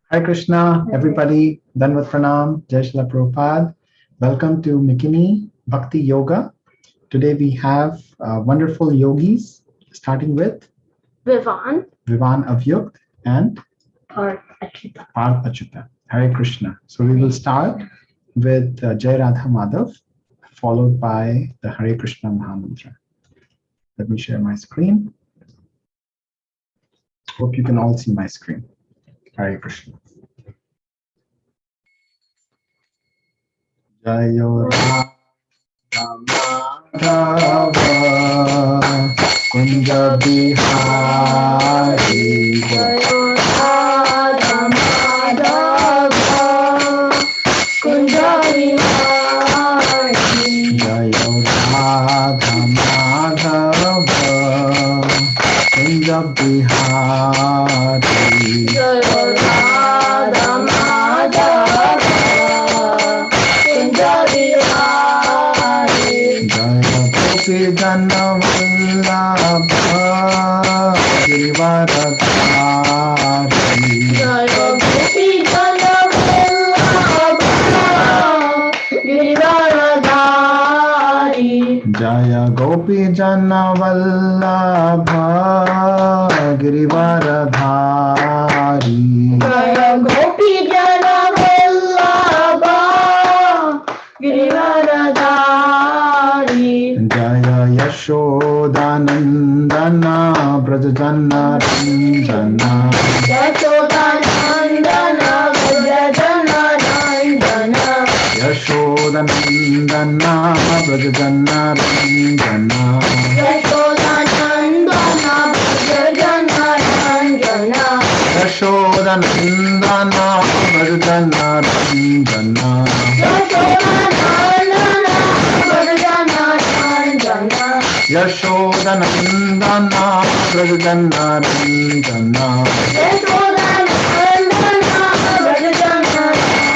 Hare Krishna, everybody. Danvat Pranam, Jai Shri Prabhupada. Welcome to McKinney Bhakti Yoga. Today we have wonderful yogis, starting with Vivan Vivan Avyukt and or Achita. Parth Achyuta. Hare Krishna. So we will start with Jai Radha Madhav, followed by the Hare Krishna Mahamantra. Let me share my screen. Hope you can all see my screen. Hare Krishna. Jayo Madhava Kunja Bihari Jayo Radha Madhava Kunja Vihari. Jayo Radha Madhava Kunja Bihari Jayo Radha Madhava Kunja Vihari. Jaya Gopi Jana Vallabha Girivaradhari Jayo Gopi Jana Vallabha Girivaradhari. Jaya Gopi Jana Vallabha Girivaradhari Jaya Gopi Jana Vallabha Girivaradhari. Jaya Yashodanandana Brajajana Ranjana Yashodanandana Vrajana Nandana. Yashodanandana Brajajana Ranjana Yashodanandana Vrajana Nandana. Yashodanandana Brajajana Ranjana Yashodanandana Vrajana Nandana. Yashodanandana Brajajana Ranjana Yashodanandana Vrajana Nandana. Yashodanandana Brajajana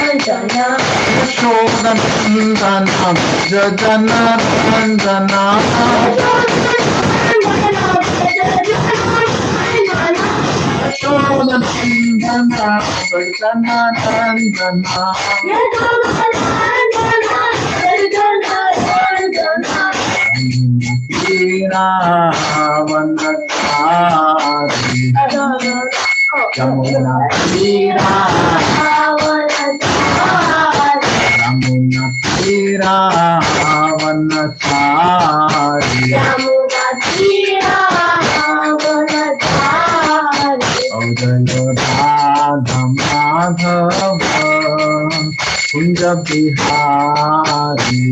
Ranjana Yashodanandana Brajajana Ranjana Vanakari Yamuna Tira Yamuna Tira Vanakari Audano Radha Madhava Kunja Bihari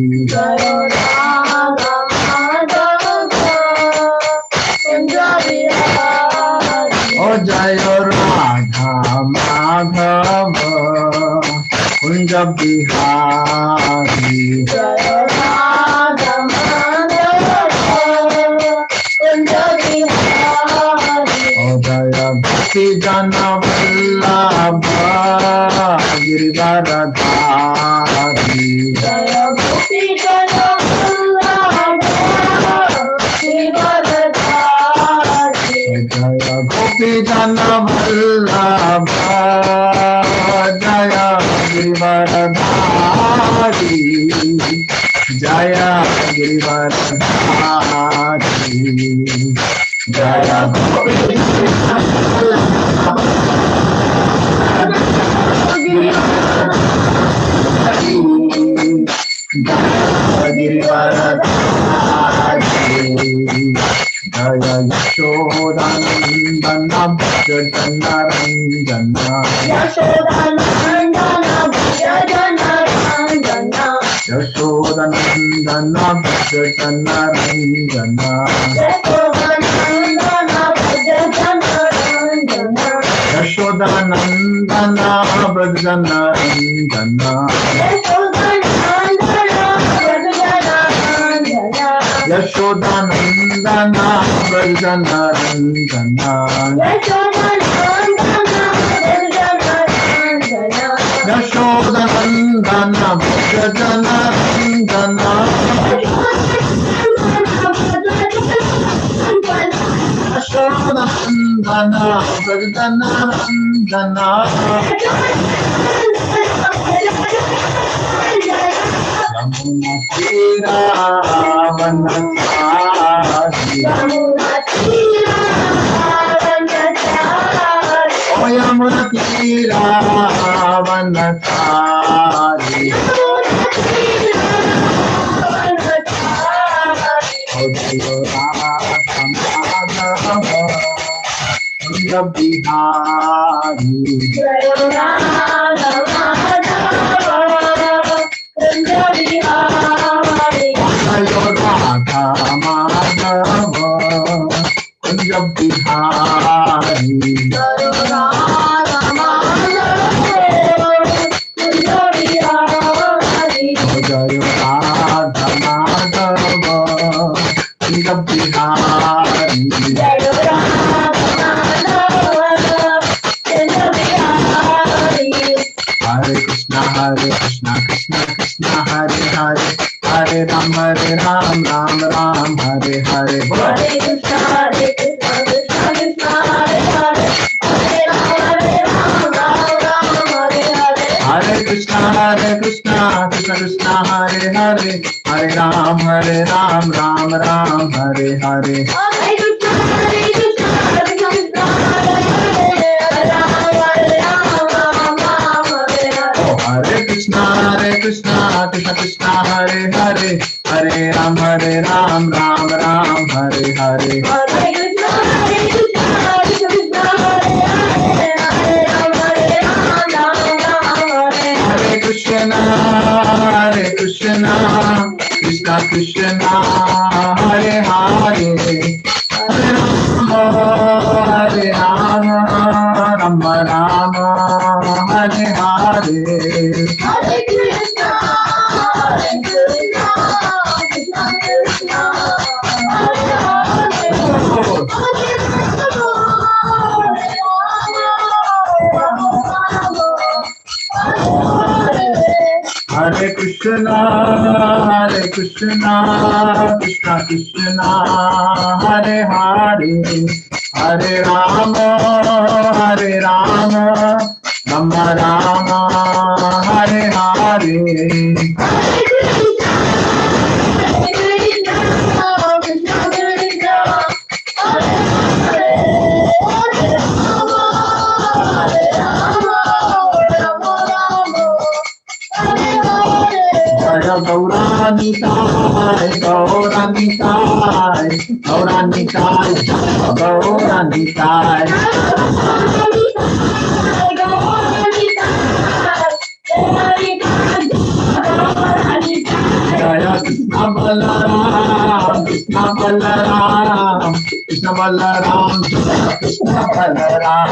O Jayo Radha Madhava Kunja Bihari O Jaya Bhakti Jana Vallabha Girivaradhari Jaya Gopi Jana Vallabha Girivaradhari. Jaya Gopi Jana Vallabha Jaya Girivaradhari Jaya Girivaradhari Jaya Gopi Jaya Girivaradhari Jaya Yashodanandana Bhajana Ranjana Yashodanandana Vrajana Nandana. Yashodanandana Bhajana Ranjana Yashodanandana Vrajana Nandana. Yashodanandana Bhajana Ranjana Yashodanandana Vrajana Nandana. Yashodanandana Bhajana Ranjana Yashodanandana Bhajana Ranjana Yamuna Tira Vanatari. Oh Yamuna Tira Vanatari. Oh Jayo Radha Madhava Kunja Bihari. Jayo Radha Madhava Kunja Bihari. Jayo Radha Madhava Kunja Bihari. Jayo Radha Madhava Kunja Bihari. Jayo Radha Madhava Kunja Bihari. Jayo Radha Madhava Kunja Bihari. Hare Krishna, Krishna Krishna, Hare Hare, Hare Ram, Ram Ram, Hare Hare. Hare Krishna, Krishna Krishna, Hare Hare, Hare Ram, Ram Hare Hare. Hare Krishna, Krishna Krishna, Hare Hare, Hare Ram, Ram Hare Hare. Hare Krishna, Krishna Krishna, Hare Hare, Hare Krishna, Krishna Krishna, Hare Hare, Hare Ram, Ram Hare Hare. Hare Krishna, Krishna Krishna, Hare Hare, Hare Ram, Ram Hare. Hare Krishna, Krishna Krishna, Hare Hare, Hare Ram, Ram Hare Hare. Hare Krishna, Krishna Krishna, Hare Hare, Hare Krishna, Krishna Krishna, Hare Hare, Hare Ram, Ram Hare Hare. Gauranitai, Gauranitai, Gauranitai, Gauranitai. Jaya Krishna Balaram, Krishna Balaram, Krishna Balaram, Krishna Balaram.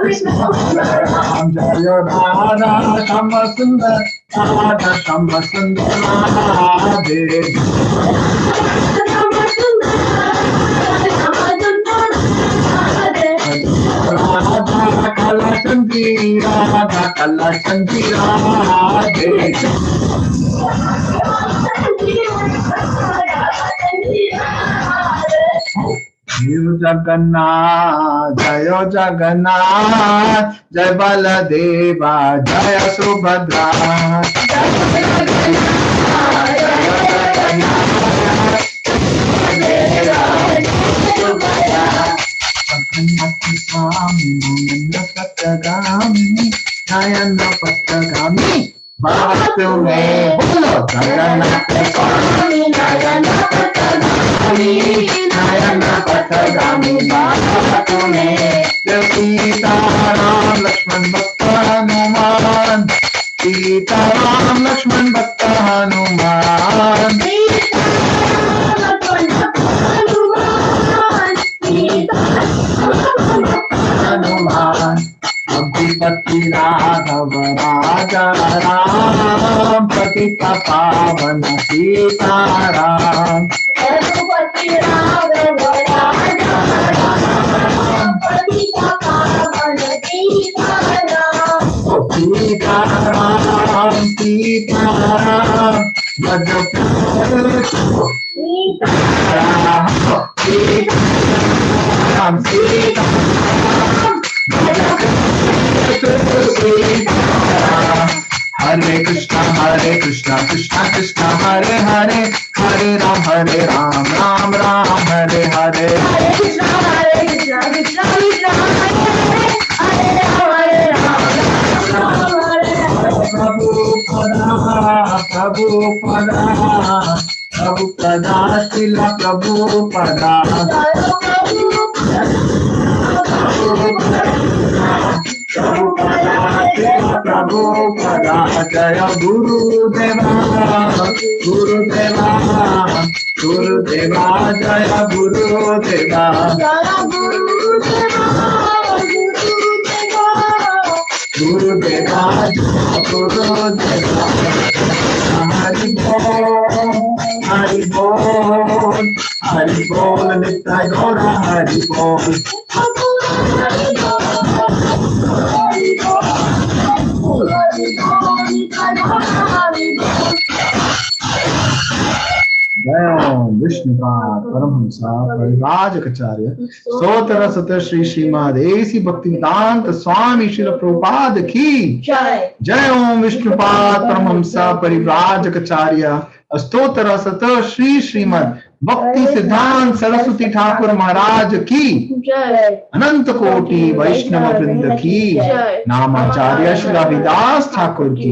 Ram Jaya Radha Shamba Sundar, Radha Shamba Sundar Radhe. Radha Kala Chandri, Radha Kala Chandri Radhe. Jai Jagannath, Jaya Jagannath, Jai Baladeva, Jaya Subhadra. Jagannath Swami, Nayana Patagami, Nayana Patagami. Bhakti mein bolo Jagannath Swami, Nayana Patagami, Nayana Patagami. Bhakti mein Jai Sita Ram Lakshman Bhakta Hanuman, Sita Ram Lakshman Bhakta Hanuman. Hanuman, Abhipati Raghav Raja Ram, Patita Pavana Sita Ram. Abhipati Raghav Raja Ram, Patita Pavana Sita Ram. Sita Ram, Sita Ram, भज प्यारे सीताराम सीताराम हरे Krishna Krishna Krishna Hare Hare Hare Ram Ram Ram Hare Hare Hare Krishna Krishna Krishna Hare Hare Ram Hare Hare प्रभु पदा शिला प्रभु पदा प्रभु पदा जय गुरुदेवा गुरुदेवा गुरुदेवा जय गुरुदेवा गुरुदेवा गुरुदेवा हरि बोल हरि बोल हरि बोल नित्य गौरा हरि बोल जय ओम विष्णुपाद परमहंसा परिव्राजकाचार्य स्तोत्र सत श्री श्रीमद ऐसी भक्तिवेदांत स्वामी श्रील प्रभुपाद की जय ओम विष्णुपाद परमहंसा परिव्राजकाचार्य स्तोत्र सत श्री श्रीमद भक्ति सिद्धांत सरस्वती ठाकुर महाराज की अनंत कोटि वैष्णव वृंद की नामाचार्य श्री रविदास ठाकुर की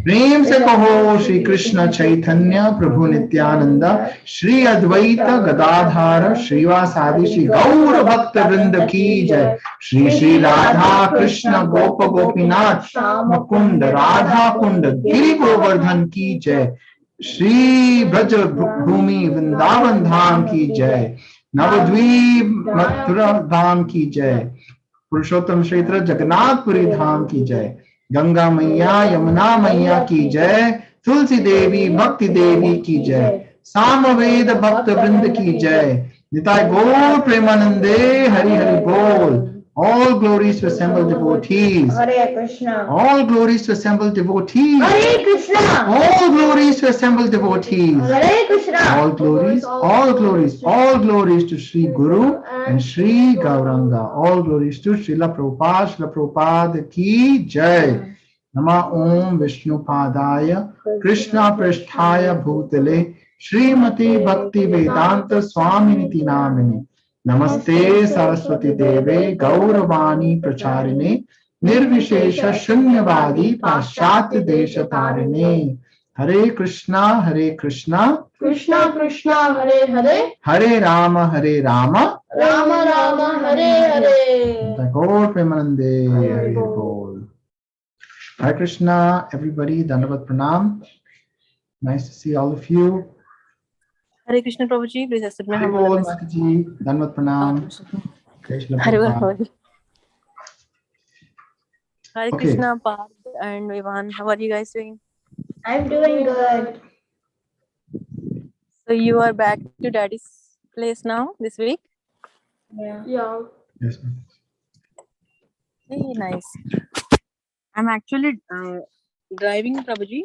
प्रेम से कहो श्री कृष्ण चैतन्य प्रभु नित्यानंद श्री अद्वैत गदाधार श्रीवासादि श्री गौर भक्त वृंद की जय श्री श्री राधा कृष्ण गोप गोपीनाथ मुकुंद राधा कुंड गिरि गोवर्धन की जय श्री ब्रज भूमि वृंदावन धाम की जय नवद्वीप मथुरा धाम की जय पुरुषोत्तम क्षेत्र जगन्नाथपुरी धाम की जय गंगा मैया यमुना मैया की जय तुलसी देवी भक्ति देवी की जय सामवेद भक्त वृंद की जय निताय गौर प्रेमानंदे हरि हरि बोल All glories to assembled devotees. Hare Krishna. All glories to assembled devotees. Hare Krishna. All glories to assembled devotees. Hare Krishna. All glories to Sri Guru and Sri Gauranga. All glories to Srila Prabhupada ki jai. Nama Om Vishnupadaya Krishna Prishthaya Bhutale Srimati Bhakti Vedanta Swaminiti Namini. नमस्ते सरस्वती देवे गौरवाणी प्रचारिणे निर्विशेष शून्यवादी पाश्चात्य देश तारिणे हरे कृष्णा कृष्णा कृष्णा हरे हरे हरे राम राम राम हरे हरे गौर प्रेमानंदे हरि बोल हरे Krishna everybody dandavat pranam nice to see all of you Hare Krishna Prabhuji, please accept my humble बोल namaste. माता जी धन्यवाद प्रणाम Hare Krishna. Hare Okay. Krishna, Parth and Ivan. How are you guys doing? I'm doing good. So you are back to Daddy's place now this week? Yeah. yes ma'am. Hey, nice. I'm actually driving Prabhuji.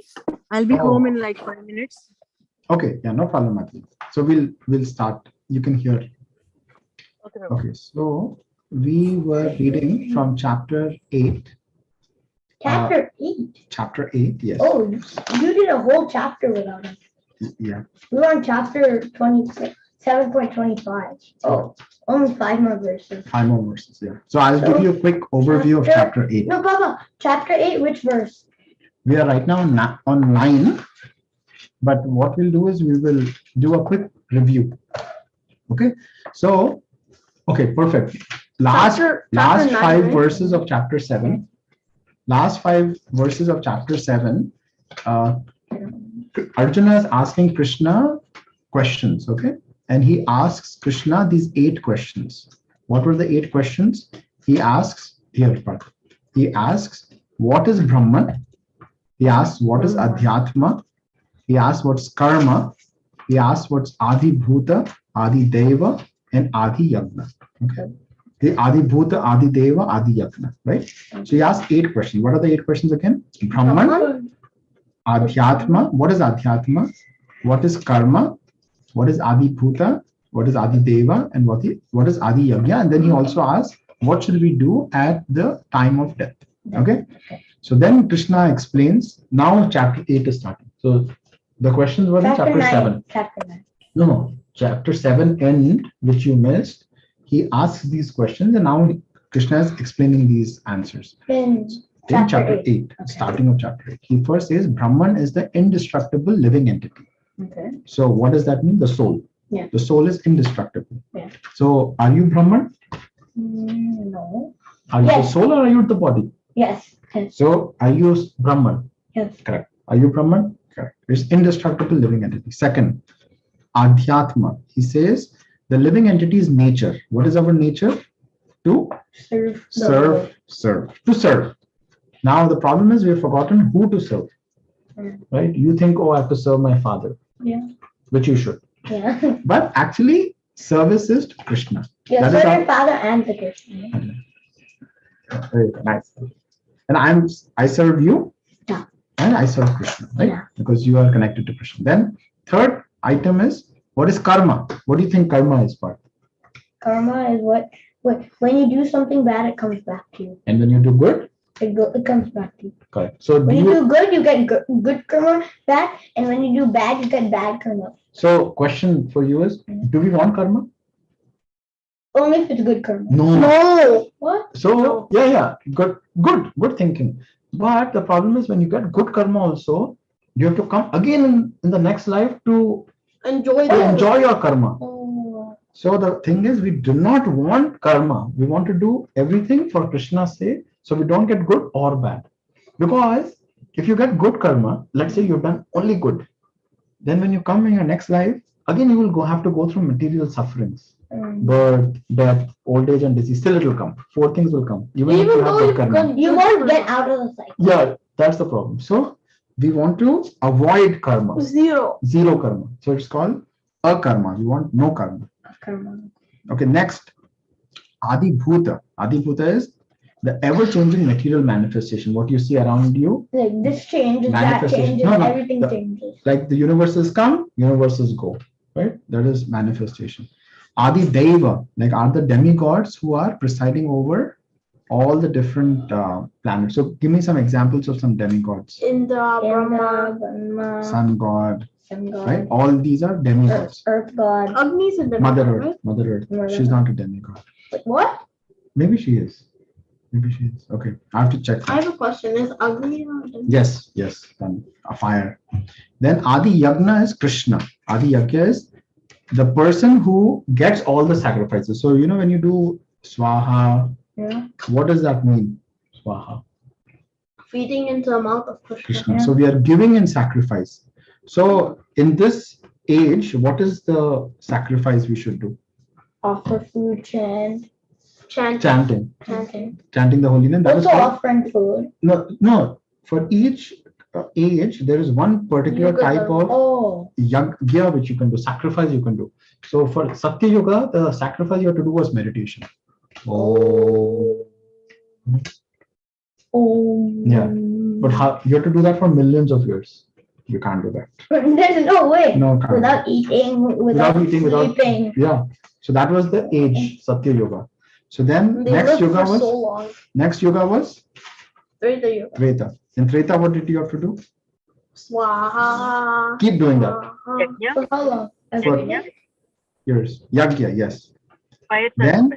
I'll be home in like 5 minutes. Okay, yeah, no problem, Mati. So we'll start. You can hear. Okay, Prabhuji. Okay, so we were reading from chapter 8. Chapter 8. Chapter 8, yes. Oh, you did a whole chapter without us. Yeah. We were on chapter 7.25. Oh, only 5 more verses. 5 more verses, yeah. So I'll give you a quick overview of chapter 8. No, Papa. Chapter 8, which verse? We are right now on 9. But what we'll do is we will do a quick review. Okay. So, okay, perfect. Last Chapter 5 9, verses of chapter 7. Last 5 verses of chapter 7. Arjuna is asking Krishna questions. Okay. And he asks Krishna these 8 questions. What were the 8 questions? He asks, he asks, what is Brahman? He asks, what is Adhyatma? He asks what's karma. He asks what's Adi Bhuta, Adi Deva, and Adi Yagna. Okay. The Adi Bhuta, Adi Deva, Adi Yagna. Right. So he asked 8 questions. What are the 8 questions again? Brahman, Adhyatma. What is Adhyatma? What is Karma? What is Adi Bhuta? What is Adi Deva? And what is Adi Yagya? And then he also asks, what should we do at the time of death? Okay. So then Krishna explains. Now chapter 8 is starting. So the questions were in chapter 7. Chapter 9. No, chapter 7 end, which you missed. He asks these questions, and now Krishna is explaining these answers. In Chapter 8, Okay. starting of chapter 8. He first says Brahman is the indestructible living entity. Okay. So what does that mean? The soul. Yeah. The soul is indestructible. Yeah. So are you Brahman? No. Are you the Yes. soul or are you the body? Yes. Yes. So are you Brahman? Yes. Correct. Are you Brahman? Correct. It's indestructible living entity. Second, Adhyatma. He says the living entity is nature. What is our nature? To Serve. To serve. Now the problem is we've forgotten who to serve. Right? You think, oh, I have to serve my father. Yeah. Which you should. Yeah. But actually, service is to Krishna. Yeah. That is Serve our- your father and the Krishna. Very good, nice. And I serve you. Yeah. And I serve Krishna, right? Yeah. Because you are connected to Krishna. Then third item is, what is karma? What do you think karma is, Parth? Karma is what when you do something bad, it comes back to you. And when you do good, It comes back to you. correct. So When you do good, you get good karma back, and when you do bad, you get bad karma. so question for you is, do we want karma? Only if it's good karma. No. No. What? So yeah, good thinking. But the problem is when you get good karma also, you have to come again in the next life to Enjoy enjoy your karma. Oh. So the thing is, we do not want karma. We want to do everything for Krishna's sake, so we don't get good or bad. Because if you get good karma, let's say you've done only good, then when you come in your next life, again you will have to go through material sufferings, birth, death, old age, and disease. Still, it will come. 4 things will come. Even if you have good karma. You won't get out of the cycle. Yeah, that's the problem. So we want to avoid karma, Zero. zero karma. So it's called akarma. You want no karma. Karma. Okay, next, Adi Bhuta. Adi Bhuta is the ever-changing material manifestation. What you see around you, Like this changes, that Manifestation. changes, No, everything the- changes. like the universes come, universes go, right? That is manifestation. Adi Deva, like are the demigods who are presiding over all the different planets. So give me some examples of some demigods. Indra, Brahma, Brahma. Sun god, Sun god, right? All these are demigods. Earth god. Agni is in the Mother right? Earth, Mother Earth. Mother She's not a demigod. What? Maybe she is. Maybe she is. Okay, I have to check. I have a question. Is Agni not in? Yes, then a fire. Then Adi Yagna is Krishna. Adi Yagya is the person who gets all the sacrifices. So, you know, when you do Swaha, Yeah. what does that mean? Swaha, Feeding into the mouth of Krishna. Krishna. Yeah. So we are giving in sacrifice. So in this age, what is the sacrifice we should do? Offer food, chant. Chanting. Chanting the holy name. That is Also called, offering food. no. For each age, there is one particular Yuga type dharma. of Oh. yagya which you can do, sacrifice you can do. So for Satya Yuga, the sacrifice you have to do was meditation. Oh. Oh. Yeah. But how you have to do that for millions of years? You can't do that. There's no way. No, can't. Without eating, without eating, without- sleeping. Yeah. So that was the age, Satya Yuga. So then They next lived yuga for was so long. Treta Yuga. Treta. In Treta, what did you have to do? Swaha. Keep doing that. Swaha. For how long? For years. Yagya, yes. Then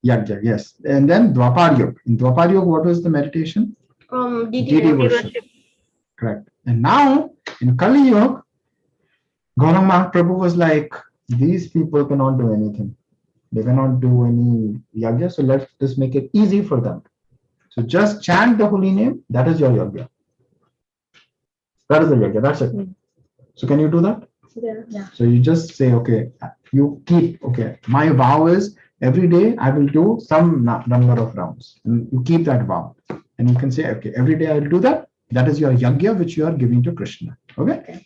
Yagya, yes. And then Dwapar Yuga. In Dwapar Yuga, what was the meditation? DD worship. Correct. And now in Kali Yuga, Gaurang Mahaprabhu was like, these people cannot do anything. They cannot do any yagya, so let's just make it easy for them. So just chant the holy name, that is your yagya. That is the yagya, that's it. So can you do that? Yeah. So you just say, okay, you keep, okay, my vow is every day I will do some number of rounds. And you keep that vow. And you can say, okay, every day I will do that. That is your yagya, which you are giving to Krishna. Okay.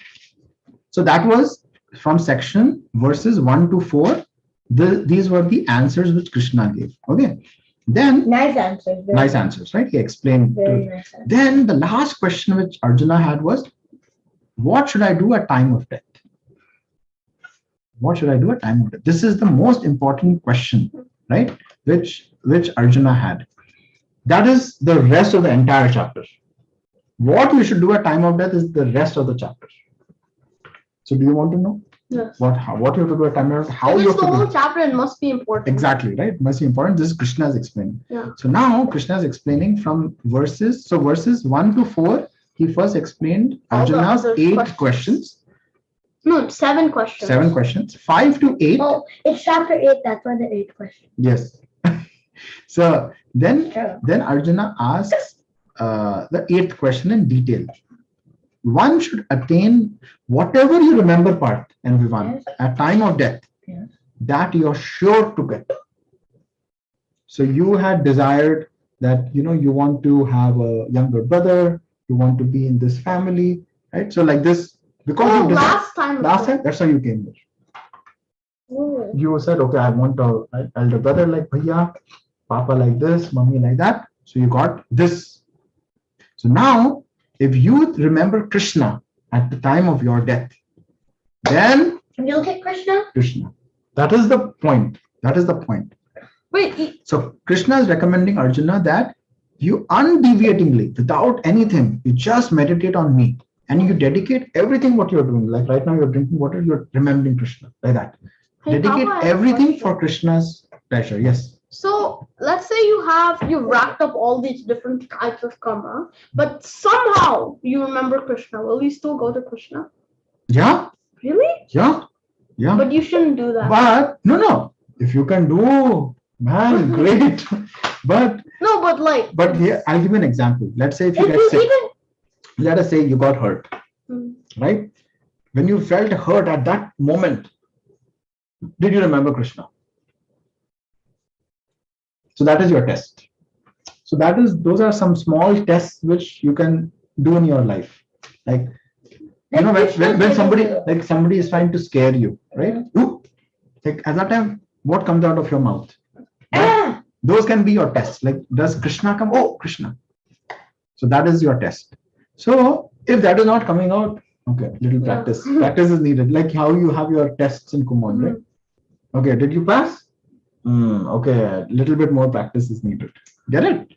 So that was from section verses 1 to 4. These were the answers which Krishna gave. Okay. Then Nice answer. nice answers, right? He explained. Very nice answer. Then the last question which Arjuna had was, what should I do at time of death? What should I do at time of death? This is the most important question, right? Which Arjuna had. That is the rest of the entire chapter. What you should do at time of death is the rest of the chapter. So do you want to know? Yes. What you have to do at time of death? How If you it's have the to do whole it? chapter, it must be important. Exactly, right? Must be important. This is Krishna is explaining. Yeah. So now Krishna is explaining from verses. So verses 1 to 4, he first explained All the Arjuna's other 8 questions. No, 7 questions. 7 questions. 5 to 8. Oh, it's chapter 8. That's why the 8 question. Yes. So then Sure. Arjuna asks the 8th question in detail. One should attain whatever you remember part, everyone, Yes. at time of death, Yes. that you're sure to get. So you had desired that, you want to have a younger brother, you want to be in this family, right? So like this, because Oh, you desired, last time. that's how you came here. Oh. You said, okay, I want an elder brother like Bhaiya, Papa like this, Mummy like that. So you got this. So now, if you remember Krishna at the time of your death, then You'll get Krishna? Krishna. That is the point. That is the point. Wait, So Krishna is recommending Arjuna that you undeviatingly, without anything, you just meditate on me and you dedicate everything what you're doing. Like right now you're drinking water, you're remembering Krishna, like that. Hey, Dedicate Papa, I have a everything question. for Krishna's pleasure. Yes. so let's say you racked up all these different types of karma, but somehow you remember Krishna. Will you still go to Krishna? Yeah. Really? Yeah. Yeah. But you shouldn't do that. But no. If you can do, man, great. But No, but like. here I'll give you an example. Let's say if you If get you sick, even let us say you got hurt, Hmm. right? When you felt hurt at that moment, did you remember Krishna? So that is your test. So those are some small tests which you can do in your life. Like, when somebody is trying to scare you, right? Ooh, like at that time, what comes out of your mouth? Right? Those can be your tests. Like, does Krishna come? Oh, Krishna. So that is your test. So if that is not coming out, okay, little practice. Practice is needed. Like how you have your tests in Kumon, right? Okay, did you pass? Okay, a little bit more practice is needed. Get it?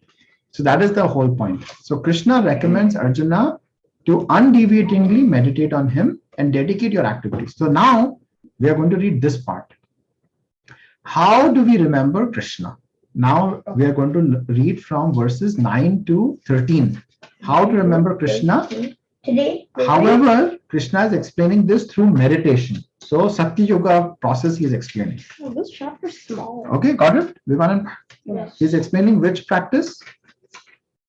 So that is the whole point. So Krishna recommends Arjuna to undeviatingly meditate on him and dedicate your activities. So now we are going to read this part. How do we remember Krishna? Now we are going to read from verses 9 to 13. How to remember Krishna? today. However, Krishna is explaining this through meditation. So Sakti Yoga process he is explaining. Oh, this chapter's small. Okay, got it? Vivanan? Yes. He's explaining which practice?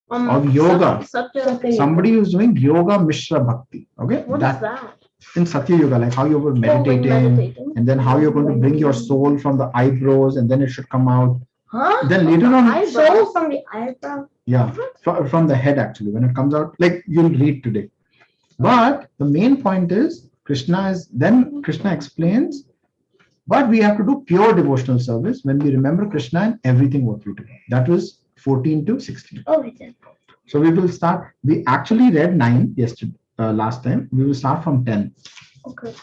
Of Of yoga. Satya Somebody who's doing yoga Mishra Bhakti. Okay? What is that? In Satya Yoga, like how you were meditating, and then how you're going to bring your soul from the eyebrows and then it should come out. Huh? Then later on, Soul from the eyebrow. yeah, from the head actually, when it comes out, like you'll read today. But the main point is Krishna explains, but we have to do pure devotional service when we remember Krishna in everything what we do. That was 14 to 16. Oh, it's in. So we will start. We actually read 9 yesterday, last time. We will start from 10. Okay.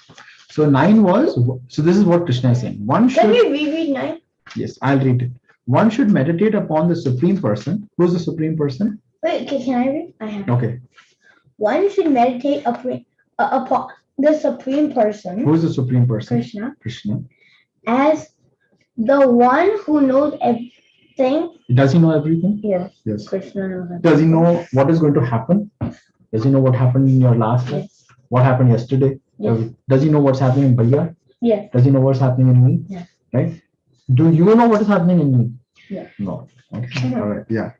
So 9 was, so this is what Krishna is saying. One Can should, we reread 9? yes, I'll read it. One should meditate upon the Supreme Person. Who's the Supreme Person? Wait, can I read? I have. Okay. One should meditate upon the Supreme Person, Who's the Supreme Person? Krishna, Krishna. as the one who knows everything. Does he know everything? Yes, Yes. Krishna knows everything. Does he know what is going to happen? Does he know what happened in your last life? Yes. What happened yesterday? Yes. Does he know what's happening in Bhaiya? Yes. Does he know what's happening in me? Yes. Right? Do you know what is happening in me? Yes. No. Okay. All right. Yeah.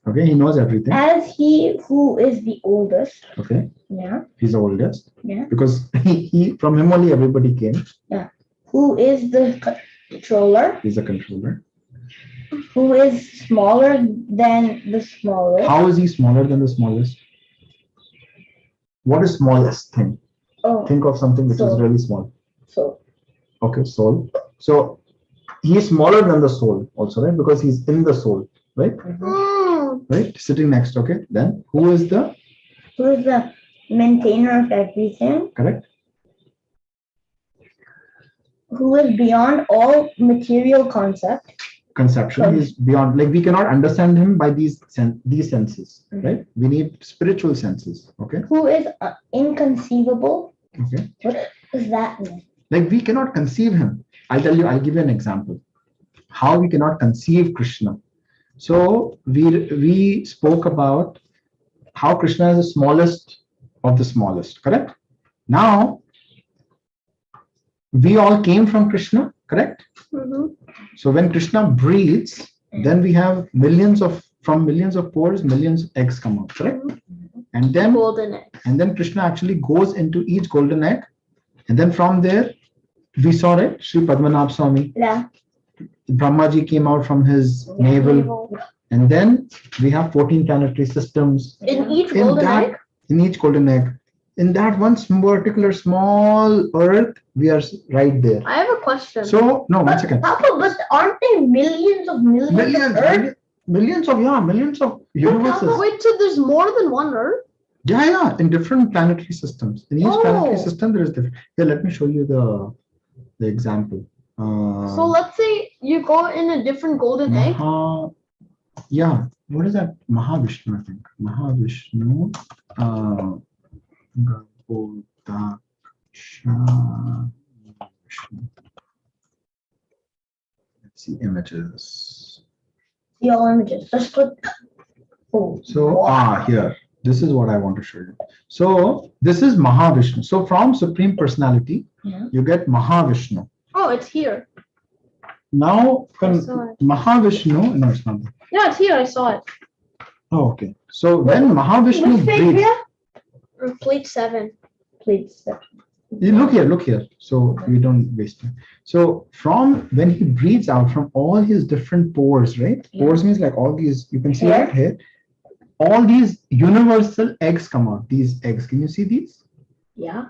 Okay. He knows everything. As he who is the oldest. Okay. Yeah. He's the oldest. Yeah. Because he from him only everybody came. Who is the controller? He's the controller. Who is smaller than the smallest? How is he smaller than the smallest? What is smallest thing? Oh, Think of something which is Soul. really small. so Okay, soul. So he is smaller than the soul also, right? Because he's in the soul, right? Right? Sitting next, okay? Then who is the maintainer of everything? correct? Who is beyond all material concept? Conception. He's beyond, like we cannot understand him by these senses, right? We need spiritual senses, okay? Who is inconceivable? Okay. What does that mean? Like we cannot conceive him. I'll give you an example. How we cannot conceive Krishna. So we spoke about how Krishna is the smallest of the smallest, correct? Now we all came from Krishna, correct? So when Krishna breathes, then we have millions of pores, millions of eggs come out, correct? And then golden egg. And then Krishna actually goes into each golden egg, and then from there we saw it, Sri Padmanabh Swami. Yeah. Brahmaji came out from his navel, and then we have 14 planetary systems. In each golden egg? In each golden egg. In that one particular small earth, we are right there. I have a question. So, no, 1 second. Papa, but aren't there millions of Earth? Millions of universes. Wait, so there's more than one Earth? Yeah, in different planetary systems. In each planetary system, there is different. Here, let me show you the example. So let's say you go in a different golden egg. Yeah, what is that? Mahavishnu, I think. Mahavishnu. Let's see images. See all images. Let's click. Oh, so wow. Here. This is what I want to show you. So this is Mahavishnu. So from Supreme Personality, you get Mahavishnu. Oh, it's here. Now Mahavishnu, no, it's not there. Yeah, it's here. I saw it. Oh, okay. So when Mahavishnu breathes, plate 7. Plate 7. You look here. So we don't waste time. So from when he breathes out from all his different pores, right? Yeah. Pores means like all these, you can see right here. All these universal eggs come out. These eggs, can you see these? Yeah.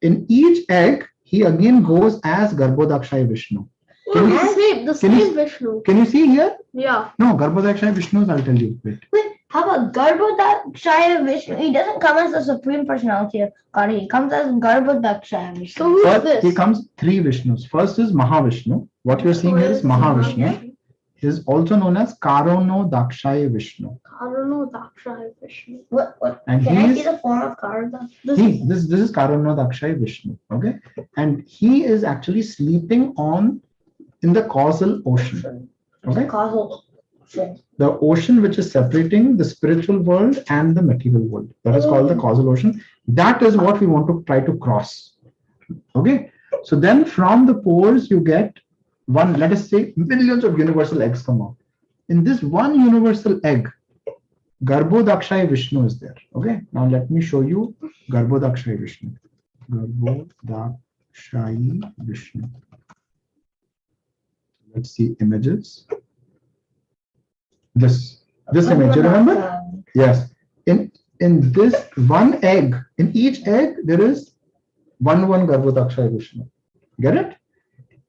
In each egg, he again goes as Garbhodakshaya Vishnu. The same Vishnu. Can you see here? Yeah. No, Garbhodakshaya Vishnu, I'll tell you. Wait. How about Garbhodakshaya Vishnu? He doesn't come as the Supreme Personality of God. He comes as Garbhodakshaya Vishnu. So who is this? He comes 3 Vishnus. First is Mahavishnu. What you're seeing here is Mahavishnu. He is also known as Karono Dakshaya Vishnu. Karono Dakshaya Vishnu. What? And can I see the form of Karono? This is Karono Dakshaya Vishnu. Okay, and he is actually sleeping in the causal ocean. Okay. Causal ocean. The ocean which is separating the spiritual world and the material world. That is called the causal ocean. That is what we want to try to cross. Okay. So then from the pores you get let us say millions of universal eggs come out. In this one universal egg, Garbhodakshaya Vishnu is there. Okay. Now let me show you Garbhodakshaya Vishnu. Garbhodakshaya Vishnu. Let's see images. This image, you remember? Yes. In this one egg, in each egg, there is one Garbhodakshaya Vishnu. Get it?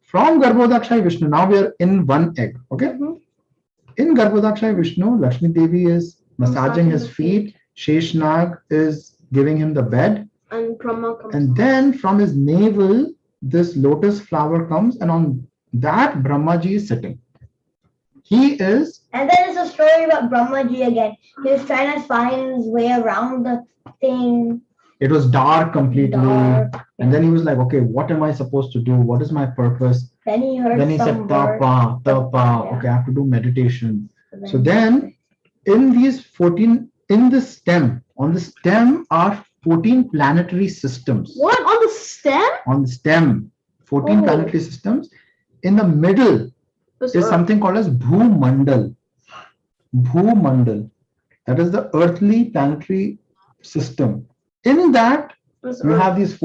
From Garbhodakshaya Vishnu, now we are in one egg. Okay? In Garbhodakshaya Vishnu, Lakshmi Devi is massaging his feet. Sheshnag is giving him the bed. And Brahma comes. And then from his navel, this lotus flower comes, and on that Brahmaji is sitting. He is. And then it's a story about Brahmaji again. He was trying to find his way around the thing. It was dark completely. And then he was like, okay, what am I supposed to do? What is my purpose? Then he heard Then he said, tapa. Yeah. Okay, I have to do meditation. So then in these 14, in the stem, on the stem are 14 planetary systems. What? On the stem? On the stem, 14 planetary systems. In the middle is something called as Bhumandal. Bhumandal. That is the earthly planetary system. In that, you have these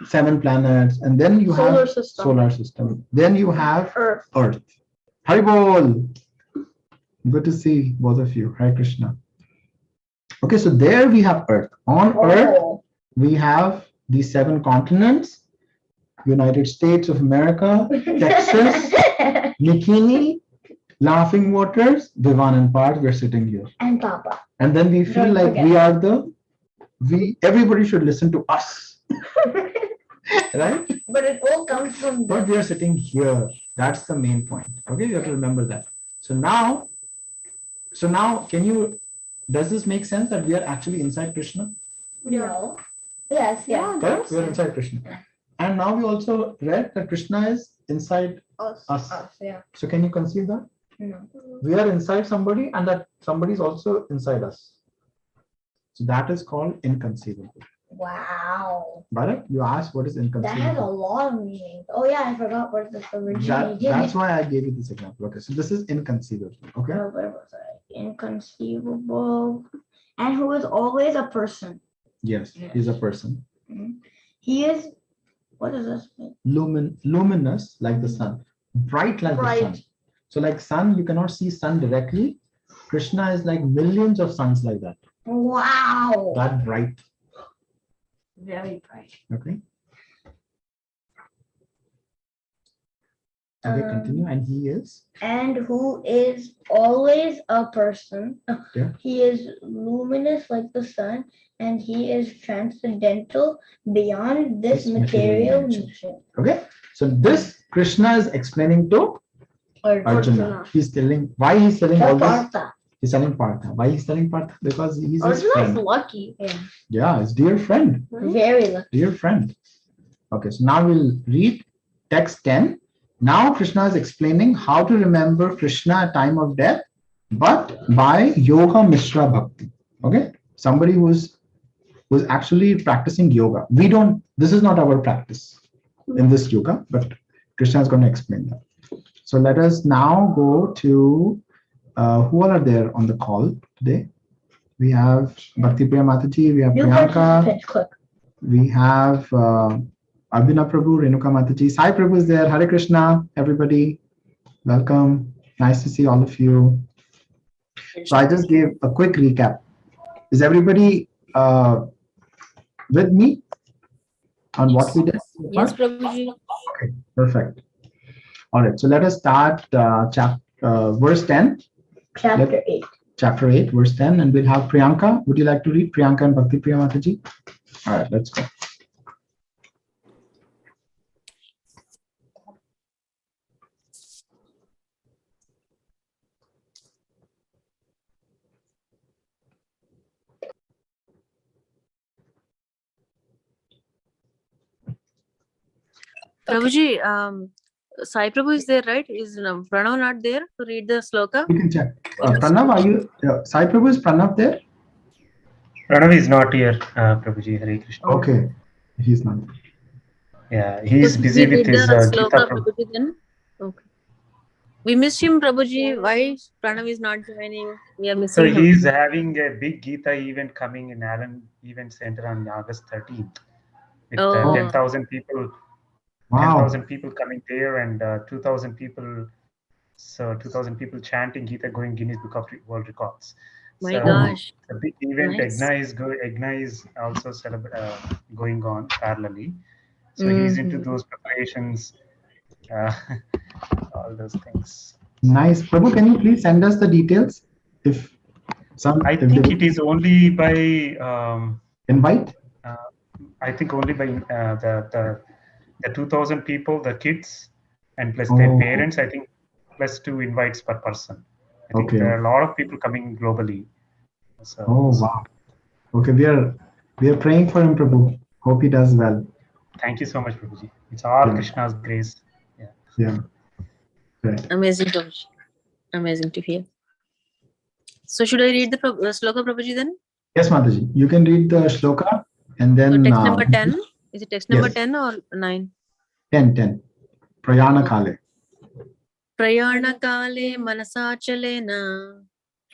7 planets, and then you have solar system. Then you have Earth. Hari Bol. Good to see both of you. Hare Krishna. Okay, so there we have Earth. On Earth, we have these 7 continents. United States of America, Texas, McKinney, Laughing Waters, Divan and Parth, we're sitting here. And Papa. And then we feel Don't like forget. we are everybody should listen to us. Right? But it all comes from But we are sitting here. That's the main point. Okay, you have to remember that. So now, does this make sense that we are actually inside Krishna? No. Yes, yeah. Correct? We are inside Krishna. And now we also read that Krishna is inside us. Us, yeah. So can you conceive that? No. We are inside somebody and that somebody is also inside us. So that is called inconceivable. Wow. Bharat, you asked what is That has a inconceivable. lot of meaning. Oh yeah, I forgot what this originally did. That's why I gave you this example. Okay, so this is inconceivable. Okay. Where was I? Inconceivable. And who is always a person. Yes, he's a person. He is, what does this mean? Luminous like the sun, bright like the sun. So like sun, you cannot see sun directly. Krishna is like millions of suns like that. Wow. That bright. Very bright. Okay. Okay, continue. And he is? And who is always a person. Yeah. He is luminous like the sun, and he is transcendental beyond this material nature. Okay. So this Krishna is explaining to Arjuna. He's telling why he's telling all this. He's telling Partha. Why he's telling Partha? Because he's his Arjuna's friend. lucky. Yeah, his dear friend. Very lucky. Dear friend. Okay, so now we'll read text 10. Now Krishna is explaining how to remember Krishna at time of death, but by Yoga Mishra Bhakti. Okay, somebody who's actually practicing yoga. This is not our practice in this yoga, but Krishna is going to explain that. So let us now go to who all are there on the call today? We have Bhakti Priya Mataji, we have Priyanka, we have Abhinav Prabhu, Renuka Mataji, Sai Prabhu is there. Hare Krishna, everybody. Welcome. Nice to see all of you. So I just gave a quick recap. Is everybody with me on what we did? Yes, Prabhuji. Okay, perfect. All right, so let us start verse 10. Chapter 8. Chapter 8, verse 10, and we'll have Priyanka. Would you like to read Priyanka and Bhakti Priya Mataji? All right, let's go. Prabhuji, Sai Prabhu is there, right? Is Pranav not there to read the sloka? You can check. Pranav, are you? Sai Prabhu, is Pranav there? Pranav is not here, Prabhuji. Hare Krishna. Okay, he's not. Yeah, he is busy with his sloka, Gita. Prabhuji, then? Okay. We missed him, Prabhuji. Why Pranav is not joining? We are missing So him. he is having a big Gita event coming in Allen Event Center on August 13th with 10,000 people. Wow. 10,000 people coming there and 2,000 people. So 2,000 people chanting Gita, going Guinness Book of World Records. My So gosh. the big event, Nice. Egna is also going on parallelly. So he's into those preparations, all those things. Nice. Prabhu, can you please send us the details? I think it is only by invite. I think only by the 2,000 people, the kids, and plus their parents. I think plus 2 invites per person. I think there are a lot of people coming globally. So, wow. Okay, we are praying for him, Prabhu. Hope he does well. Thank you so much, Prabhuji. It's all Krishna's grace. Yeah. Right. Amazing, Prabhuji. Amazing to hear. So should I read the sloka, Prabhuji, then? Yes, Mataji. You can read the shloka and then. So text number 10. Is it text number Yes. 10 or 9? 10. Prayana Kale. Prayana kale manasachalena.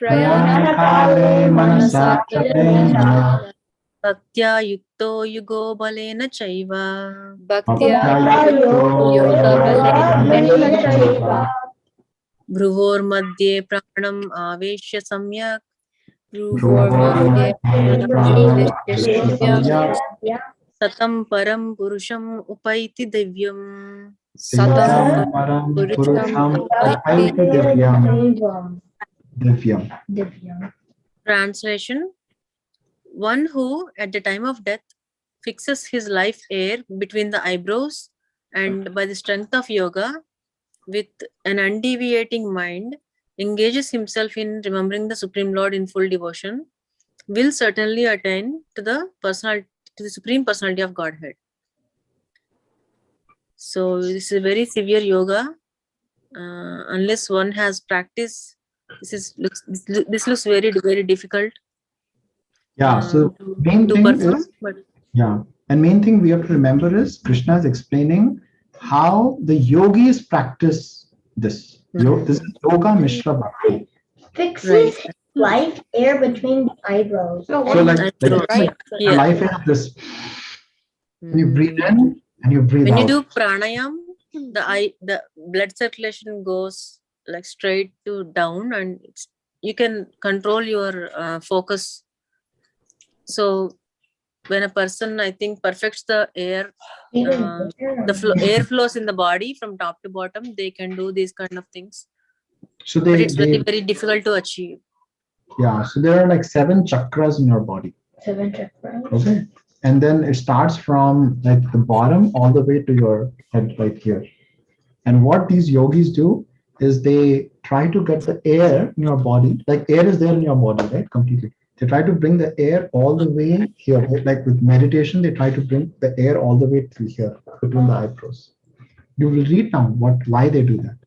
Prayana Kale manasachalena. Bhaktya yukto yugo balena chaiva. Bhruvor madhye pranam aveshya samyak. Satam param purusham upaiti divyam. Satam param purusham upaiti divyam. Divyam. Translation: one who, at the time of death, fixes his life air between the eyebrows and by the strength of yoga, with an undeviating mind, engages himself in remembering the Supreme Lord in full devotion, will certainly attain to the Supreme Personality of Godhead. So this is a very severe yoga. Unless one has practice, this looks very, very difficult. Yeah. So main to thing perform, is, but yeah, and main thing we have to remember is Krishna is explaining how the yogis practice this. This is yoga mishra bhakti. Fixes life air between the eyebrows. No, So like right the here. life air is this. You breathe in and you breathe When you out. do pranayam, the blood circulation goes like straight to down, and you can control your focus. So when a person, I think, perfects the air, air flows in the body from top to bottom, they can do these kind of things. So But it's very, very difficult to achieve. Yeah, so there are like 7 chakras in your body. 7 chakras. Okay. And then it starts from like the bottom all the way to your head right here. And what these yogis do is they try to get the air in your body, like air is there in your body, right? Completely. They try to bring the air all the way here. Like with meditation, they try to bring the air all the way to here, between the eyebrows. You will read now why they do that.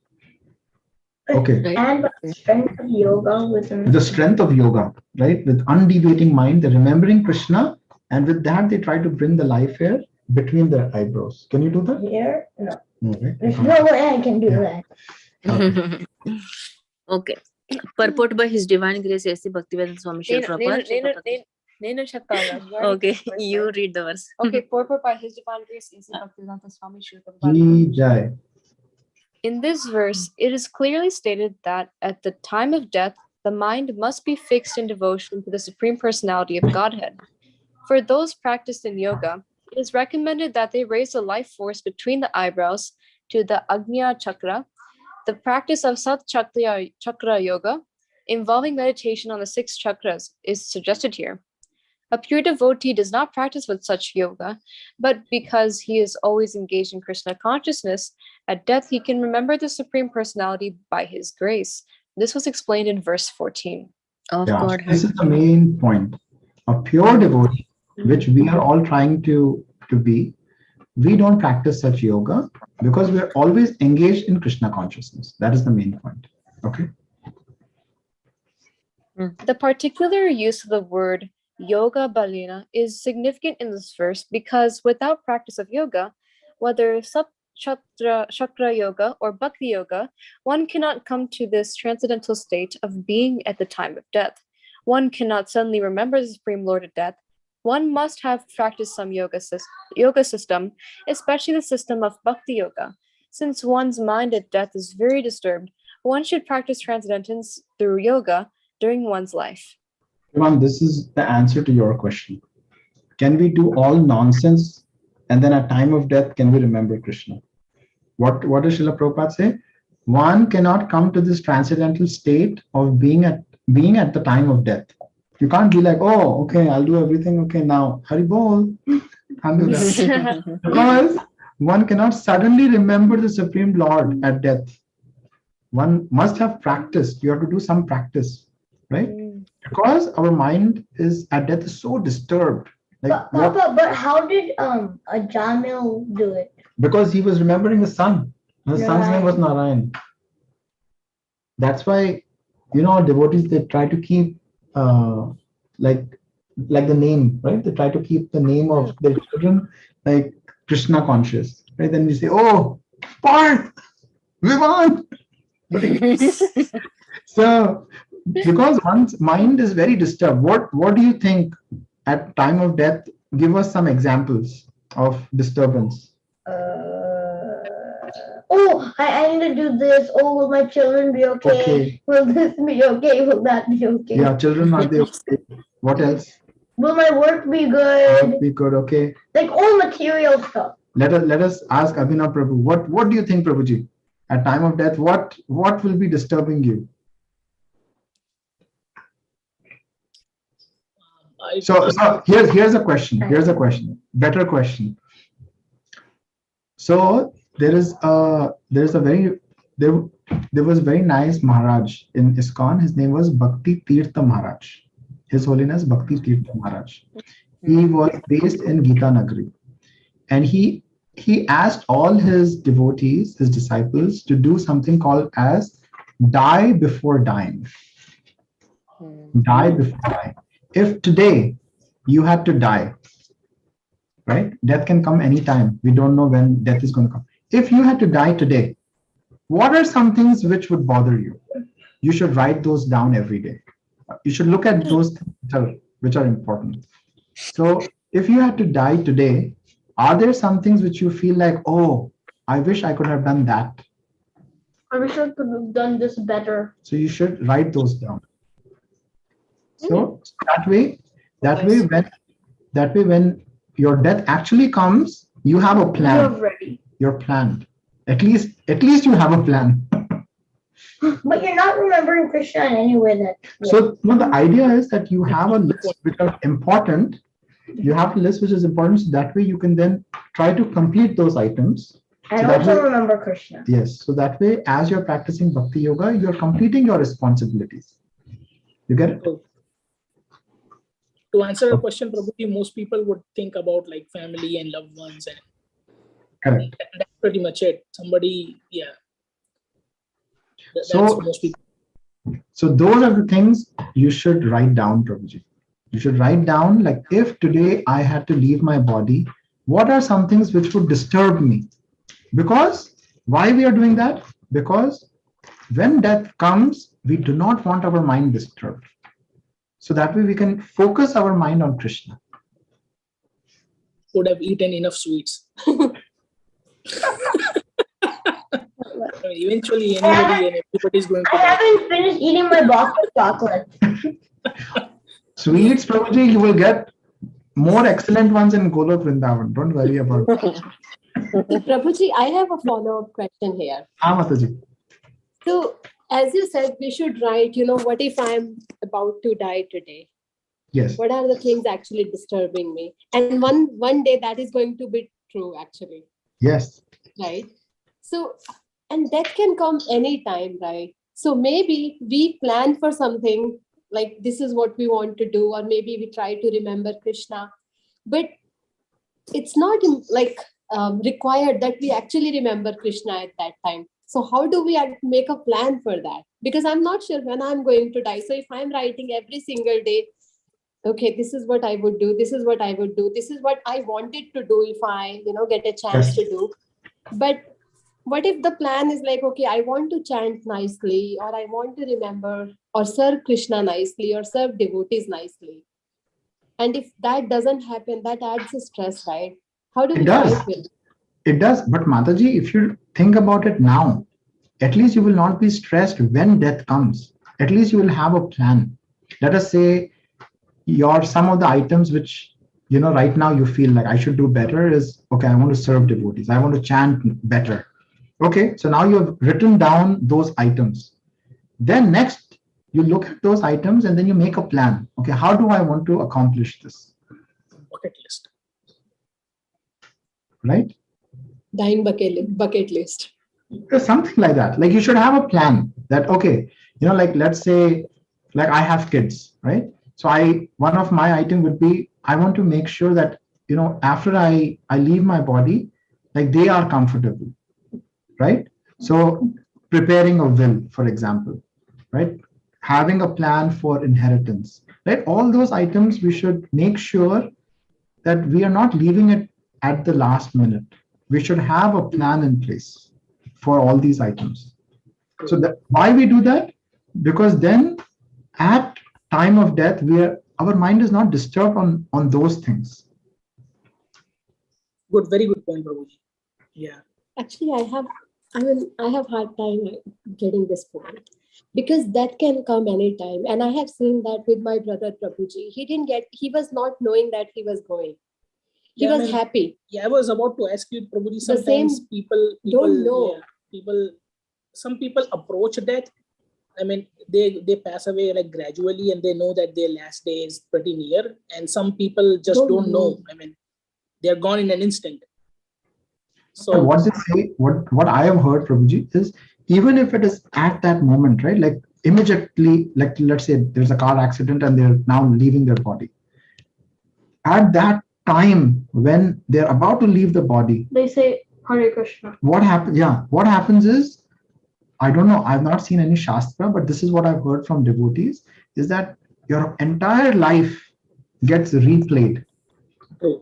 Okay. And the strength of yoga within The strength of yoga, right? With undeviating mind, they're remembering Krishna, and with that, they try to bring the life air between their eyebrows. Can you do that? here. No. Okay. There's no way I can do that. Okay. Purport by His Divine Grace A.C. Bhaktivedanta Swami Srila Prabhupada. Okay, you read the verse. Okay, purport by His Divine Grace A.C. Bhaktivedanta Swami Srila Prabhupada. Jai. In this verse, it is clearly stated that at the time of death, the mind must be fixed in devotion to the Supreme Personality of Godhead. For those practiced in yoga, it is recommended that they raise the life force between the eyebrows to the Agnya Chakra. The practice of Sat Chakra Yoga, involving meditation on the 6 chakras, is suggested here. A pure devotee does not practice with such yoga, but because he is always engaged in Krishna consciousness, at death he can remember the Supreme Personality by his grace. This was explained in verse 14. This is the main point. A pure devotee, which we are all trying to be, we don't practice such yoga because we are always engaged in Krishna consciousness. That is the main point. Okay. The particular use of the word yoga balena is significant in this verse because without practice of yoga, whether Sat Chakra Yoga or Bhakti Yoga, one cannot come to this transcendental state of being at the time of death. One cannot suddenly remember the Supreme Lord at death. One must have practiced some yoga system, especially the system of Bhakti Yoga. Since one's mind at death is very disturbed, one should practice transcendence through yoga during one's life. Ivan, this is the answer to your question. Can we do all nonsense and then at time of death, can we remember Krishna? What does Srila Prabhupada say? One cannot come to this transcendental state of being at the time of death. You can't be like, oh, okay, I'll do everything. Okay, now, Hari Bol. Can't do that. Because one cannot suddenly remember the Supreme Lord at death. One must have practiced. You have to do some practice, right? Because our mind is at death is so disturbed. Like, but how did Jamil do it? Because he was remembering the sun. The son's name was Narayan. That's why, devotees, they try to keep like the name, right? They try to keep the name of their children like Krishna conscious, right? Then we say, oh, Parth, Vivan. So, because one's mind is very disturbed, what do you think at time of death? Give us some examples of disturbance. Oh, I need to do this. Oh, will my children be okay? Will this be okay? Will that be okay? Yeah, children, are they okay? What else? Will my work be good? Be good, okay. Like all material stuff. Let us ask Abhinav Prabhu. What do you think, Prabhuji? At time of death, what will be disturbing you? So here's a question. Here's a question. Better question. So there was a very nice Maharaj in ISKCON. His name was Bhakti Tirtha Maharaj. His Holiness Bhakti Tirtha Maharaj. He was based in Gita Nagari, and he asked all his devotees, his disciples, to do something called as die before dying. Die before dying. If today you had to die, right? Death can come anytime. We don't know when death is going to come. If you had to die today, what are some things which would bother you? You should write those down every day. You should look at those things which are important. So if you had to die today, are there some things which you feel like, oh, I wish I could have done that? I wish I could have done this better. So you should write those down. So that way when your death actually comes, you have a plan. You're ready. You're planned. At least you have a plan. But you're not remembering Krishna in any way that. So no, the idea is that you have a list which are important. You have a list which is important, so that way you can then try to complete those items. And so also remember Krishna. Yes. So that way, as you're practicing Bhakti Yoga, you're completing your responsibilities. You get it? To answer a question, probably most people would think about like family and loved ones, and correct. That's pretty much it. Somebody, yeah. That's so most people. So those are the things you should write down, Prabhuji. You should write down, like, if today I had to leave my body, what are some things which would disturb me? Because why we are doing that? Because when death comes, we do not want our mind disturbed. So that way we can focus our mind on Krishna. Would have eaten enough sweets. Eventually, anybody and everybody's going to. I haven't finished eating my box of chocolate. Sweets, Prabhuji, you will get more excellent ones in Golok Vrindavan. Don't worry about it. Prabhuji, I have a follow-up question here. Mataji. So, as you said, we should write, what if I'm about to die today? Yes. What are the things actually disturbing me? And one day that is going to be true, actually. Yes. Right? So, and that can come anytime, right? So maybe we plan for something like this is what we want to do, or maybe we try to remember Krishna, but it's not like required that we actually remember Krishna at that time. So how do we make a plan for that? Because I'm not sure when I'm going to die. So if I'm writing every single day, okay, this is what I would do, this is what I would do, this is what I wanted to do if I, get a chance to do. But what if the plan is like, okay, I want to chant nicely, or I want to remember or serve Krishna nicely, or serve devotees nicely. And if that doesn't happen, that adds a stress, right? How do we fight with it? It does. But Mataji, if you think about it now, at least you will not be stressed when death comes. At least you will have a plan. Let us say some of the items which, right now you feel like I should do better is, okay, I want to serve devotees. I want to chant better. Okay, so now you have written down those items. Then next, you look at those items and then you make a plan. Okay, how do I want to accomplish this? Bucket list. Right? Dying bucket list. Something like that. Like you should have a plan that, okay, like let's say, like I have kids, right? So one of my item would be, I want to make sure that, after I leave my body, like they are comfortable. Right? So preparing a will, for example, right? Having a plan for inheritance, right? All those items, we should make sure that we are not leaving it at the last minute. We should have a plan in place for all these items. So why we do that? Because then at time of death, our mind is not disturbed on those things. Good, very good point, Prabhuji. Yeah. Actually, I have hard time getting this point. because that can come anytime. And I have seen that with my brother Prabhuji. He was not knowing that he was going. He was happy. Yeah, I was about to ask you, Prabhuji, The same sometimes people don't know. some people approach death. I mean, they pass away like gradually and they know that their last day is pretty near. And some people just don't know. I mean, they're gone in an instant. So what they say, what I have heard, Prabhuji, is even if it is at that moment, right? Like immediately, like let's say there's a car accident and they're now leaving their body. At that time, when they're about to leave the body, they say Hare Krishna. What happens? Yeah, what happens is, I don't know, I've not seen any Shastra, but this is what I've heard from devotees, is that your entire life gets replayed. True.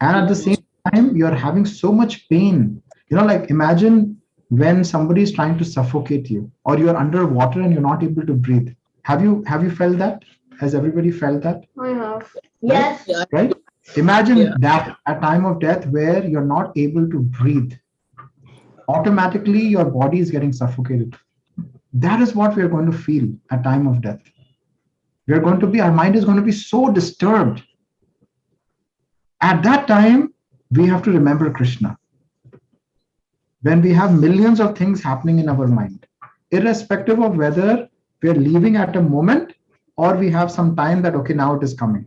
And at the same time, you're having so much pain. Like imagine when somebody is trying to suffocate you, or you're underwater and you're not able to breathe. Have you felt that? Has everybody felt that? I have. Yes. Right? Imagine that at time of death where you're not able to breathe. Automatically your body is getting suffocated. That is what we are going to feel at time of death. Our mind is going to be so disturbed. At that time, we have to remember Krishna. When we have millions of things happening in our mind, irrespective of whether we're leaving at a moment or we have some time that, okay, now it is coming.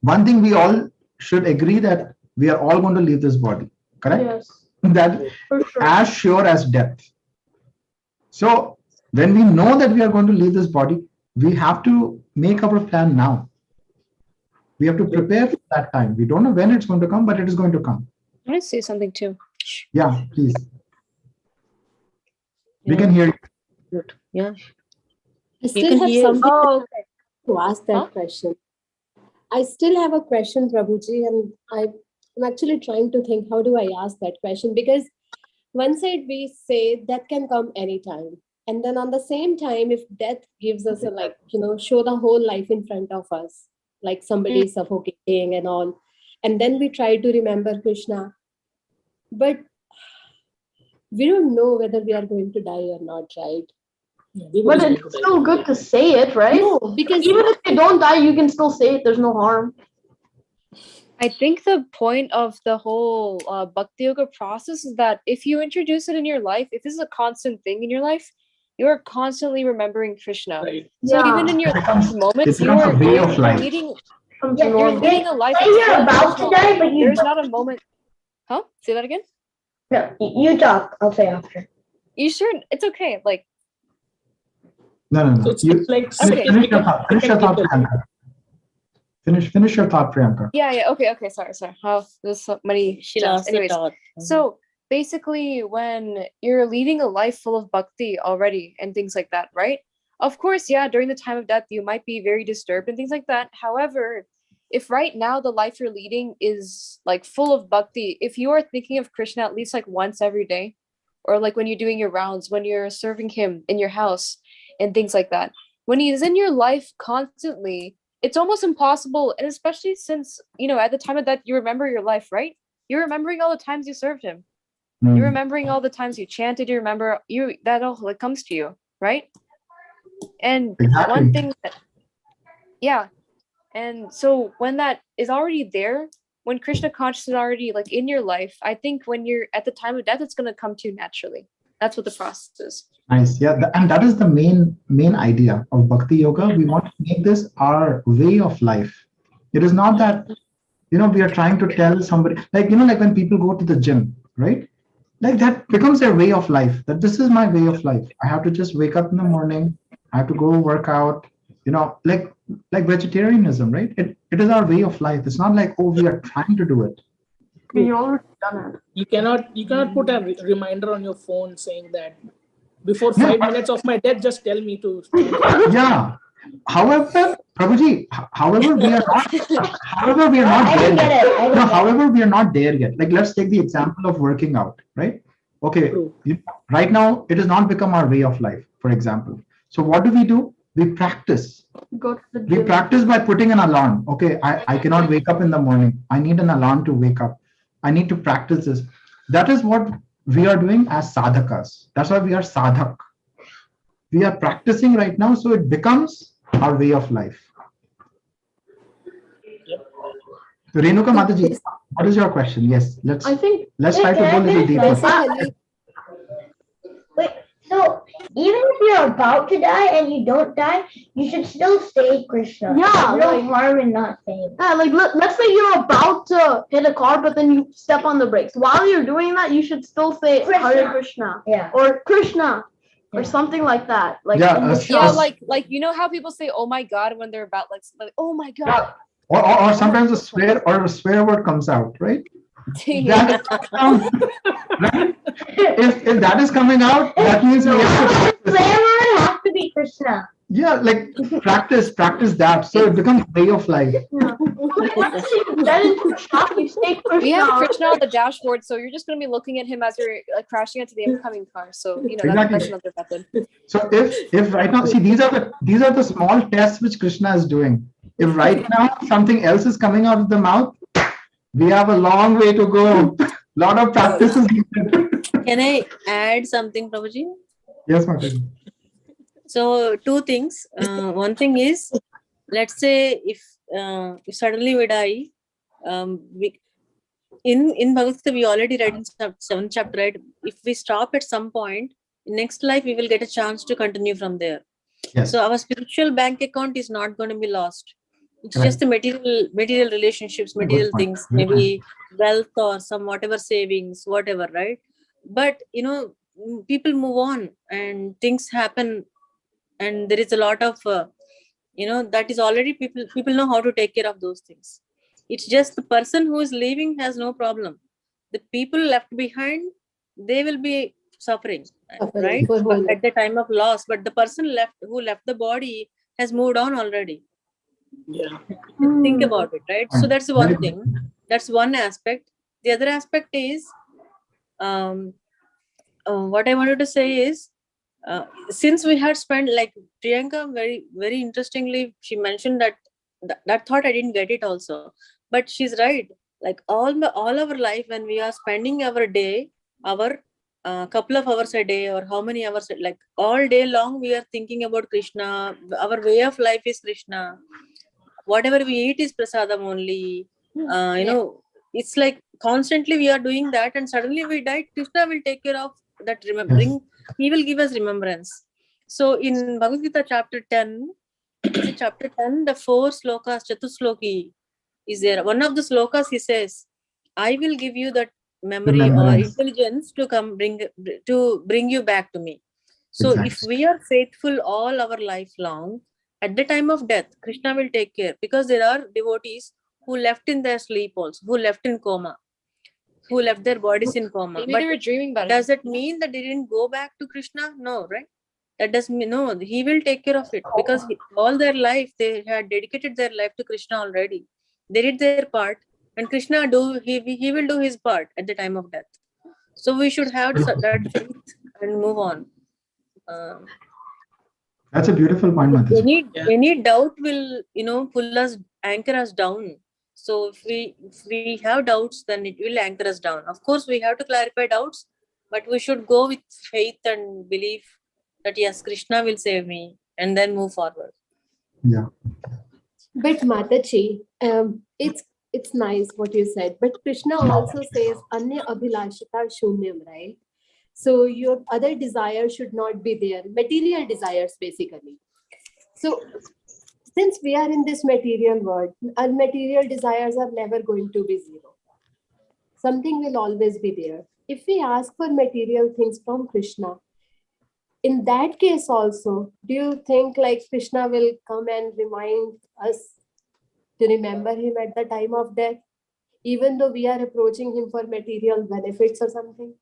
One thing we all should agree that we are all going to leave this body, correct? Yes. That For sure. as sure as death. So when we know that we are going to leave this body, we have to make our plan now. We have to prepare for that time. We don't know when it's going to come, but it is going to come. I want to say something too. Yeah, please. We Yeah. can hear you. Good. Yeah. I You still can have hear. something Oh, okay. to ask that Huh? question. I still have a question, Prabhuji, and I'm actually trying to think, how do I ask that question? Because one side we say death can come anytime. And then on the same time, if death gives us show the whole life in front of us, like somebody is suffocating and all. And then we try to remember Krishna. But we don't know whether we are going to die or not, right? But it's still good to say it, right? No, because even if you don't die, you can still say it. There's no harm. I think the point of the whole Bhakti Yoga process is that if you introduce it in your life, if this is a constant thing in your life, you are constantly remembering Krishna. Right. So Yeah. even in your becomes- moments, it you becomes are a way of life. leading. Something Yeah, You're normal. leading a life. Say that's you're so about to personal. die, but you There's don't. not a moment. Huh? Say that again. No, you talk. I'll say after. You sure? It's okay. Like, No. So it's like Okay. Finish your thought, Priyanka. Finish your thought, Priyanka. yeah. Okay. Sorry. Oh, there's so many. She steps. lost the Anyways, thought. so basically, when you're leading a life full of bhakti already and things like that, right? Of course, yeah, during the time of death, you might be very disturbed and things like that. However, if right now the life you're leading is like full of bhakti, if you are thinking of Krishna at least like once every day, or like when you're doing your rounds, when you're serving him in your house and things like that, when he's in your life constantly, it's almost impossible. And especially since, at the time of death, you remember your life, right? You're remembering all the times you served him. You're remembering all the times you chanted. You remember that all like comes to you, right? And Exactly. one thing and so when that is already there, when Krishna consciousness is already like in your life, I think when you're at the time of death, it's going to come to you naturally. That's what the process is. Nice. Yeah. And that is the main idea of Bhakti Yoga. We want to make this our way of life. It is not that, we are trying to tell somebody, like when people go to the gym, right? Like that becomes their way of life, that this is my way of life. I have to just wake up in the morning. I have to go work out, like vegetarianism, right? It is our way of life. It's not like, oh, we are trying to do it. You already done it. You cannot put a reminder on your phone saying that before 5 minutes of my death, just tell me to. Yeah. However, Prabhuji, we are not I there didn't get yet. it. No, however, we are not there yet. Like, let's take the example of working out, right? Okay, True. right now, it has not become our way of life, for example. So what do? We practice. Go to the We gym. practice by putting an alarm. Okay, I cannot wake up in the morning. I need an alarm to wake up. I need to practice this. That is what we are doing as sadhakas. That's why we are sadhak. we are practicing right now, so it becomes our way of life. So Renuka Mataji, what is your question? Yes, let's try to go a little deeper. Wait, so even if you're about to die and you don't die, you should still say Krishna. Yeah, There's no harm in not saying. Yeah, like let's say you're about to hit a car, but then you step on the brakes. While you're doing that, you should still say Hare Krishna. Yeah. Or Krishna. Or something like that. Like like you know how people say "Oh my God" when they're about like "Oh my God." Or sometimes a swear word comes out, right? That, right? If that is coming out, that means we have to have to be Krishna. Yeah, like practice that, so it becomes way of life. We have Krishna on the dashboard, so you're just going to be looking at him as you're like crashing into the incoming car. So you know that's another method. So if right now, see, these are the small tests which Krishna is doing. If right now something else is coming out of the mouth, we have a long way to go. Lot of practices. Can I add something, Prabhuji? Yes, Mataji. So two things. One thing is, let's say if suddenly we die, in Bhagavad Gita we already read in 7th chapter, right? If we stop at some point, next life we will get a chance to continue from there. Yes. So our spiritual bank account is not going to be lost. It's just the material relationships, material things, maybe wealth or some whatever savings, whatever, right? But you know, people move on and things happen. And there is a lot of, that is already people know how to take care of those things. It's just the person who is leaving has no problem. The people left behind, they will be suffering, right? At the time of loss. But the person who left the body has moved on already. Yeah. Think about it, right? So that's one thing. That's one aspect. The other aspect is, what I wanted to say is, since we had spent, like Priyanka very, very interestingly, she mentioned that thought I didn't get it also, but she's right. Like all our life, when we are spending our day, our couple of hours a day or how many hours, like all day long, we are thinking about Krishna. Our way of life is Krishna. Whatever we eat is prasadam only. It's like constantly we are doing that, and suddenly we die. Krishna will take care of that remembering. Yes. He will give us remembrance. So in Bhagavad Gita chapter 10, the 4 slokas, Chatusloki is there. One of the slokas he says, I will give you that memory or intelligence to bring you back to me. So exactly. If we are faithful all our life long, at the time of death, Krishna will take care, because there are devotees who left in their sleep also, who left in coma, who left their bodies in coma. Maybe they were dreaming about it. Does it mean that they didn't go back to Krishna? No, right? That doesn't mean, no, he will take care of it, because all their life, they had dedicated their life to Krishna already. They did their part, and Krishna he will do his part at the time of death. So we should have that faith and move on. That's a beautiful point, Mataji. Any doubt will, anchor us down. So if we have doubts, then it will anchor us down. Of course, we have to clarify doubts, but we should go with faith and belief that yes, Krishna will save me, and then move forward. Yeah. But Mataji, it's nice what you said, but Krishna also says Anya Abhilashita Shunyam, right? So your other desires should not be there, material desires basically. So since we are in this material world, our material desires are never going to be zero. Something will always be there. If we ask for material things from Krishna, in that case also, do you think like Krishna will come and remind us to remember him at the time of death, even though we are approaching him for material benefits or something?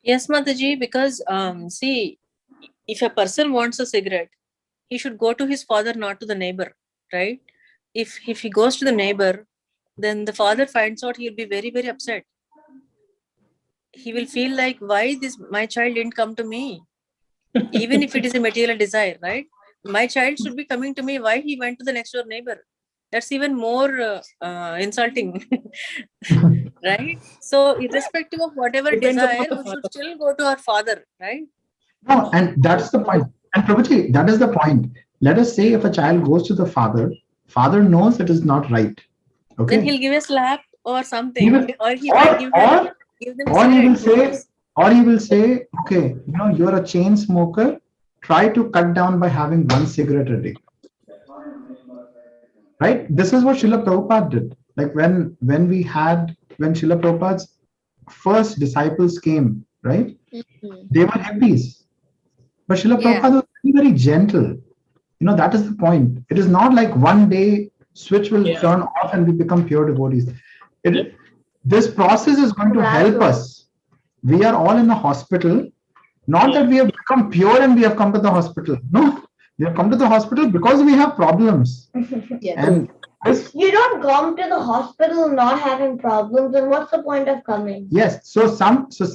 Yes, Mataji, because see, if a person wants a cigarette, he should go to his father, not to the neighbor, right? If he goes to the neighbor, then the father finds out, he'll be very, very upset. He will feel like, why my child didn't come to me? Even if it is a material desire, right? My child should be coming to me. Why he went to the next door neighbor? That's even more insulting, right? So irrespective of whatever desire, we should still go to our father, right? No, and that's the point. And Prabhuji, that is the point. Let us say if a child goes to the father knows it is not right. Okay. Then he'll give a slap or something, He will, or he might give them a or he will cigarette. say, okay, you're a chain smoker. Try to cut down by having one cigarette a day. Right? This is what Srila Prabhupada did. Like when Srila Prabhupada's first disciples came, right? They were hippies. But Srila Prabhupada was very, very gentle. That is the point. It is not like one day switch will turn off and we become pure devotees. This process is going to help us. We are all in a hospital. Not that we have become pure and we have come to the hospital. No, we have come to the hospital because we have problems. And you don't come to the hospital not having problems, and what's the point of coming? Yes. So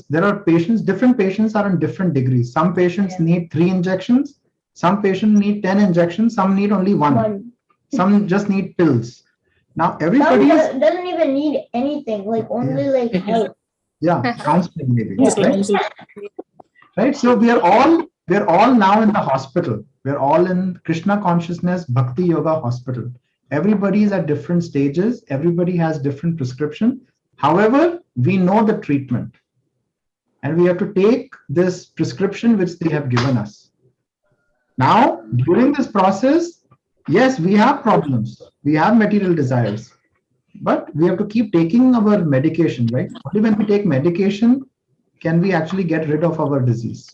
there are patients, different patients are in different degrees. Some patients need 3 injections. Some patients need 10 injections. Some need only one. Some just need pills. Now everybody doesn't even need anything, like only like help. Yeah, counseling maybe. Right. So we are all now in the hospital. We're all in Krishna consciousness Bhakti Yoga hospital. Everybody is at different stages. Everybody has different prescription. However, we know the treatment, and we have to take this prescription which they have given us. Now, during this process, yes, we have problems. We have material desires, but we have to keep taking our medication, right? Only when we take medication can we actually get rid of our disease.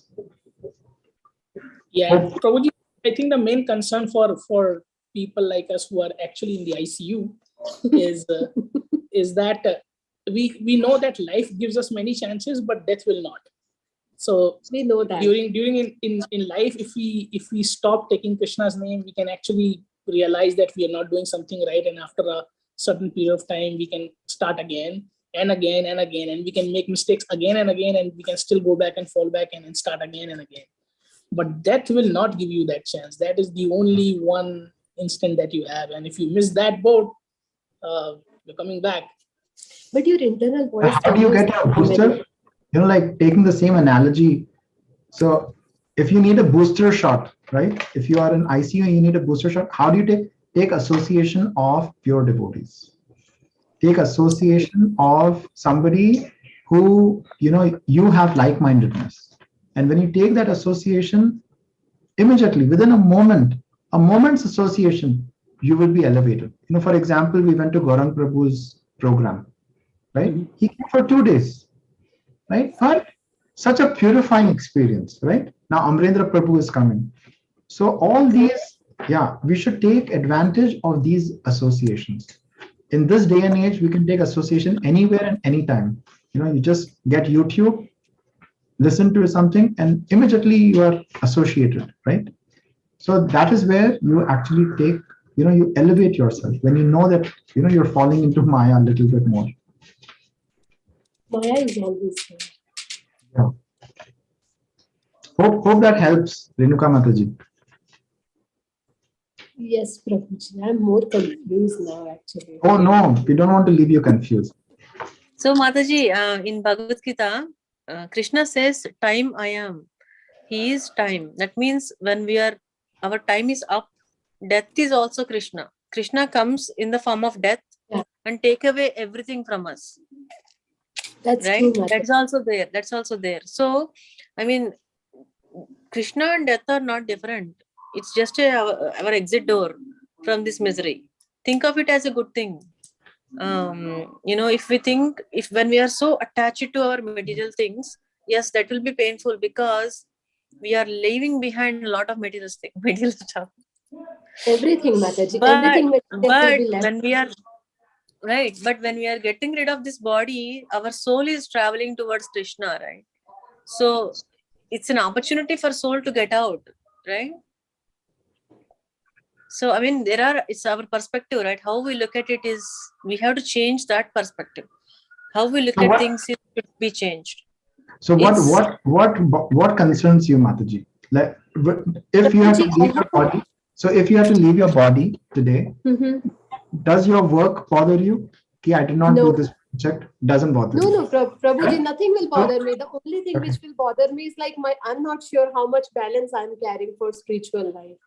Yeah, probably. I think the main concern for people like us who are actually in the ICU is that we know that life gives us many chances, but death will not. So we know that during in life, if we stop taking Krishna's name, we can actually realize that we are not doing something right, and after a certain period of time, we can start again and again and again, and we can make mistakes again and again, and we can still go back and fall back and start again and again. But death will not give you that chance. That is the only one instant that you have, and if you miss that boat, you're coming back. But your internal voice. How do you get a booster? Like taking the same analogy. So if you need a booster shot, right? If you are in ICU, you need a booster shot. How do you take association of pure devotees? Take association of somebody who, you have like-mindedness. And when you take that association, immediately, within a moment's association, you will be elevated. For example, we went to Gaurang Prabhu's program, right? He came for 2 days, right? But such a purifying experience, right? Now Amrendra Prabhu is coming. So all these, we should take advantage of these associations. In this day and age, we can take association anywhere and anytime. You just get YouTube, listen to something, and immediately you are associated, right? So that is where you actually take, you elevate yourself when you know that, you're falling into Maya a little bit more. Maya is always there. Yeah. Hope that helps, Renuka Mataji. Yes, Prabhuji. I'm more confused now, actually. Oh no, we don't want to leave you confused. So Mataji, in Bhagavad Gita, Krishna says, time I am. He is time. That means when our time is up, death is also Krishna. Krishna comes in the form of death and take away everything from us. That's right. True, That's also there. So, I mean, Krishna and death are not different. It's just our exit door from this misery. Think of it as a good thing. If when we are so attached to our material things, yes, that will be painful because we are leaving behind a lot of material stuff. Everything, Mataji. But when we are getting rid of this body, our soul is traveling towards Krishna, right? So it's an opportunity for soul to get out, right? So, I mean, it's our perspective, right? How we look at it is, we have to change that perspective. How we look at things should be changed. So what concerns you, Mataji? Like, if you have to leave your body, if you have to leave your body today, does your work bother you? I did not do this checked, doesn't bother you. No, Prabhuji, nothing will No? bother me. The only thing Okay. which will bother me is like I'm not sure how much balance I'm carrying for spiritual life.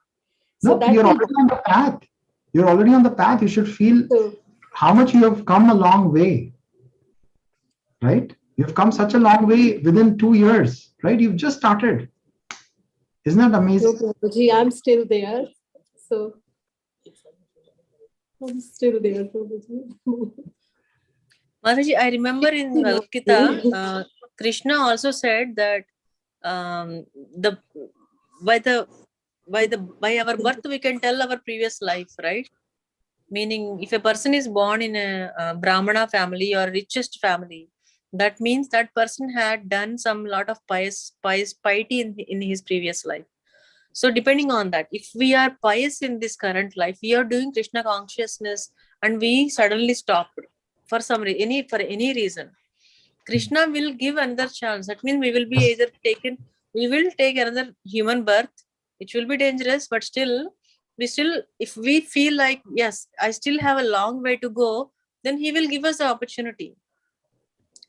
So No, that you're will already on the path. You're already on the path. You should feel so, how much you have come a long way, right? You've come such a long way within 2 years, right? You've just started. Isn't that no, amazing? Prabhuji, I'm still there. So I'm still there, Prabhuji. Mataji, I remember in Bhagavad Gita, Krishna also said that the by our birth we can tell our previous life, right? Meaning, if a person is born in a Brahmana family or richest family, that means that person had done some lot of piety in his previous life. So depending on that, if we are pious in this current life, we are doing Krishna consciousness and we suddenly stopped for for any reason, Krishna will give another chance. That means we will take another human birth, which will be dangerous, but still, if we feel like, yes, I still have a long way to go, then he will give us the opportunity.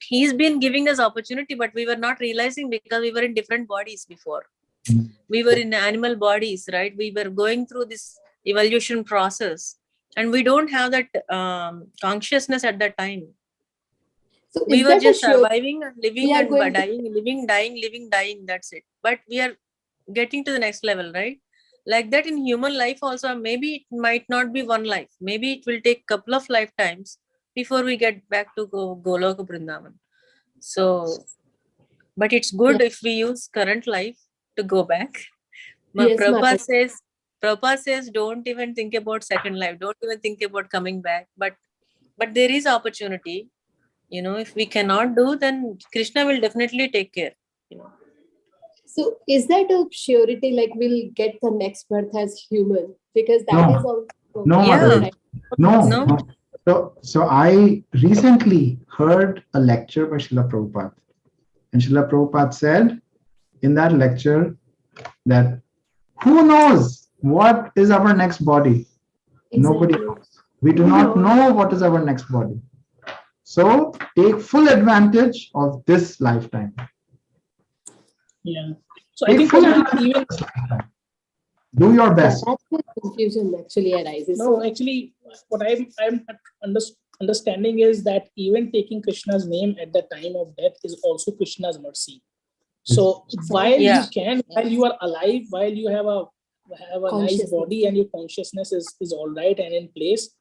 He's been giving us opportunity, but we were not realizing because we were in different bodies before. We were in animal bodies, right? We were going through this evolution process, and we don't have that consciousness at that time. So We is were that just a sure surviving and living we are and going to dying, living, dying. That's it. But we are getting to the next level, right? Like that in human life also, maybe it might not be one life. Maybe it will take couple of lifetimes before we get back to Goloka Vrindavan. So, but it's good if we use current life to go back. Yes, Prabhupada says, don't even think about second life. Don't even think about coming back. But there is opportunity. If we cannot do, then Krishna will definitely take care. So is that a surety like we'll get the next birth as human? Because that No. is also No, Yeah. Mataji. No. No. So I recently heard a lecture by Srila Prabhupada. And Srila Prabhupada said in that lecture that who knows what is our next body? Nobody Exactly. knows. We do not know what is our next body. So take full advantage of this lifetime. Yeah. So I Take think full Prabhuji, advantage even of this lifetime. Do your Yeah, best. that's where confusion actually arises. no, actually, what I'm understanding is that even taking Krishna's name at the time of death is also Krishna's mercy. So while Yeah. while you are alive, while you have a nice Consciousness. body and your consciousness is all right and in place,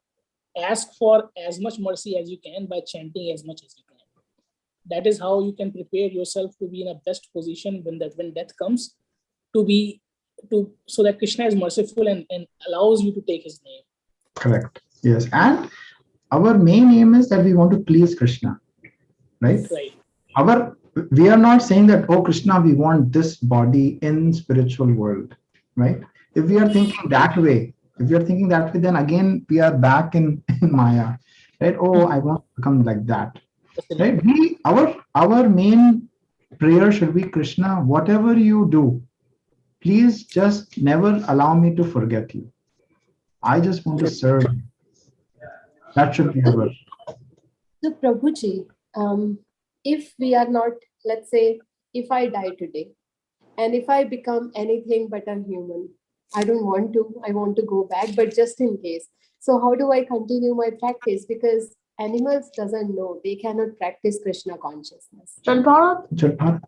ask for as much mercy as you can by chanting as much as you can. That is how you can prepare yourself to be in a best position when death comes, so that Krishna is merciful and allows you to take his name. Correct. Yes. And our main aim is that we want to please Krishna. Right? Right. We are not saying that, oh Krishna, we want this body in spiritual world. Right? If we are thinking that way, then again we are back in Maya. Right? Oh, I want to become like that. Right? Our main prayer should be, Krishna, whatever you do, please just never allow me to forget you. I just want to serve you. That should be our. So Prabhuji, if we are not, let's say, if I die today, and if I become anything but a human, I want to go back, but just in case. So how do I continue my practice? Because animals doesn't know, they cannot practice Krishna consciousness. Jad Bharat?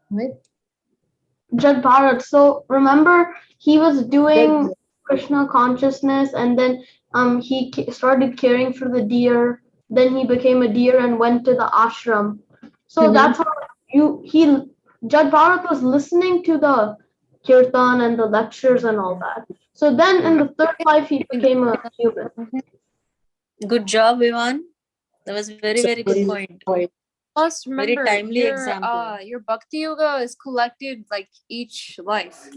Right? Jad Bharat. So remember, he was doing Krishna consciousnness, and then he started caring for the deer. Then he became a deer and went to the ashram. So that's how Jad Bharat was listening to the kirtan and the lectures and all that. So then in the third life, he became a human. Good job, Ivan. That was very, very good point. Plus, remember, Very timely example. your Bhakti Yoga is collected like each life,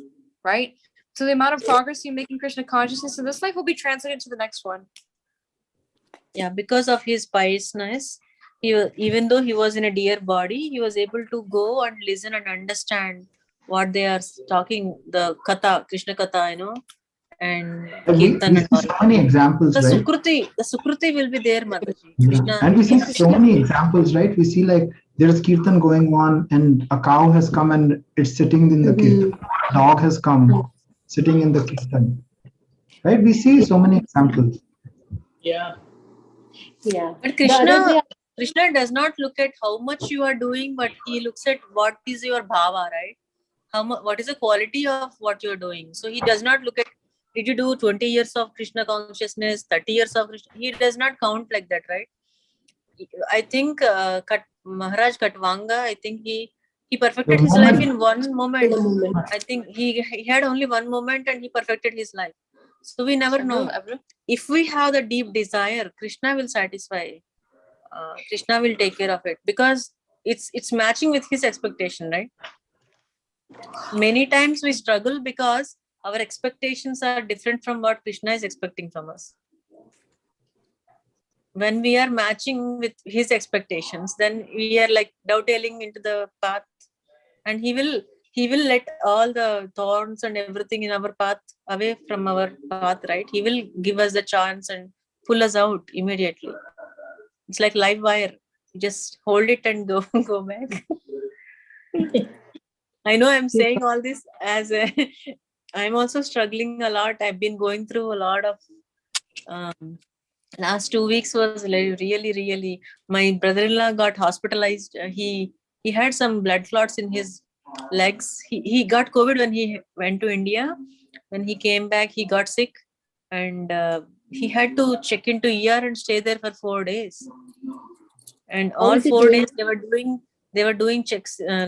right? So the amount of progress you make in Krishna consciousness in this life will be translated to the next one. Yeah, because of his piousness, even though he was in a deer body, he was able to go and listen and understand what they are talking, the katha, Krishna katha, and We Kirtan and see all. so many examples, The right? Sukruti will be there, Mataji. Yeah. Krishna. And we see Krishna. so many examples, right? We see like there's Kirtan going on and a cow has come and it's sitting in the Kirtan. A dog has come sitting in the Kirtan. Right? We see so many examples. Yeah. Yeah. But The other day, Krishna does not look at how much you are doing, but he looks at what is your bhava, right? What is the quality of what you're doing? So he does not look at, did you do 20 years of Krishna consciousness, 30 years of Krishna? He does not count like that, right? I think Maharaj Katvanga, I think he perfected his life in one moment. I think he had only one moment and he perfected his life. So we never know. If we have the deep desire, Krishna will satisfy. Krishna will take care of it because it's matching with his expectation, right? Many times we struggle because our expectations are different from what Krishna is expecting from us. When we are matching with his expectations, then we are like dovetailing into the path, and he will let all the thorns and everything in our path away from our path, right? He will give us the chance and pull us out immediately. It's like live wire. You just hold it and go back. I know I'm saying all this as I'm also struggling a lot. I've been going through a lot of last 2 weeks was really. My brother-in-law got hospitalized. He had some blood clots in his legs. He got COVID when he went to India. When he came back, he got sick, and he had to check into ER and stay there for 4 days. And all 4 days they were doing checks,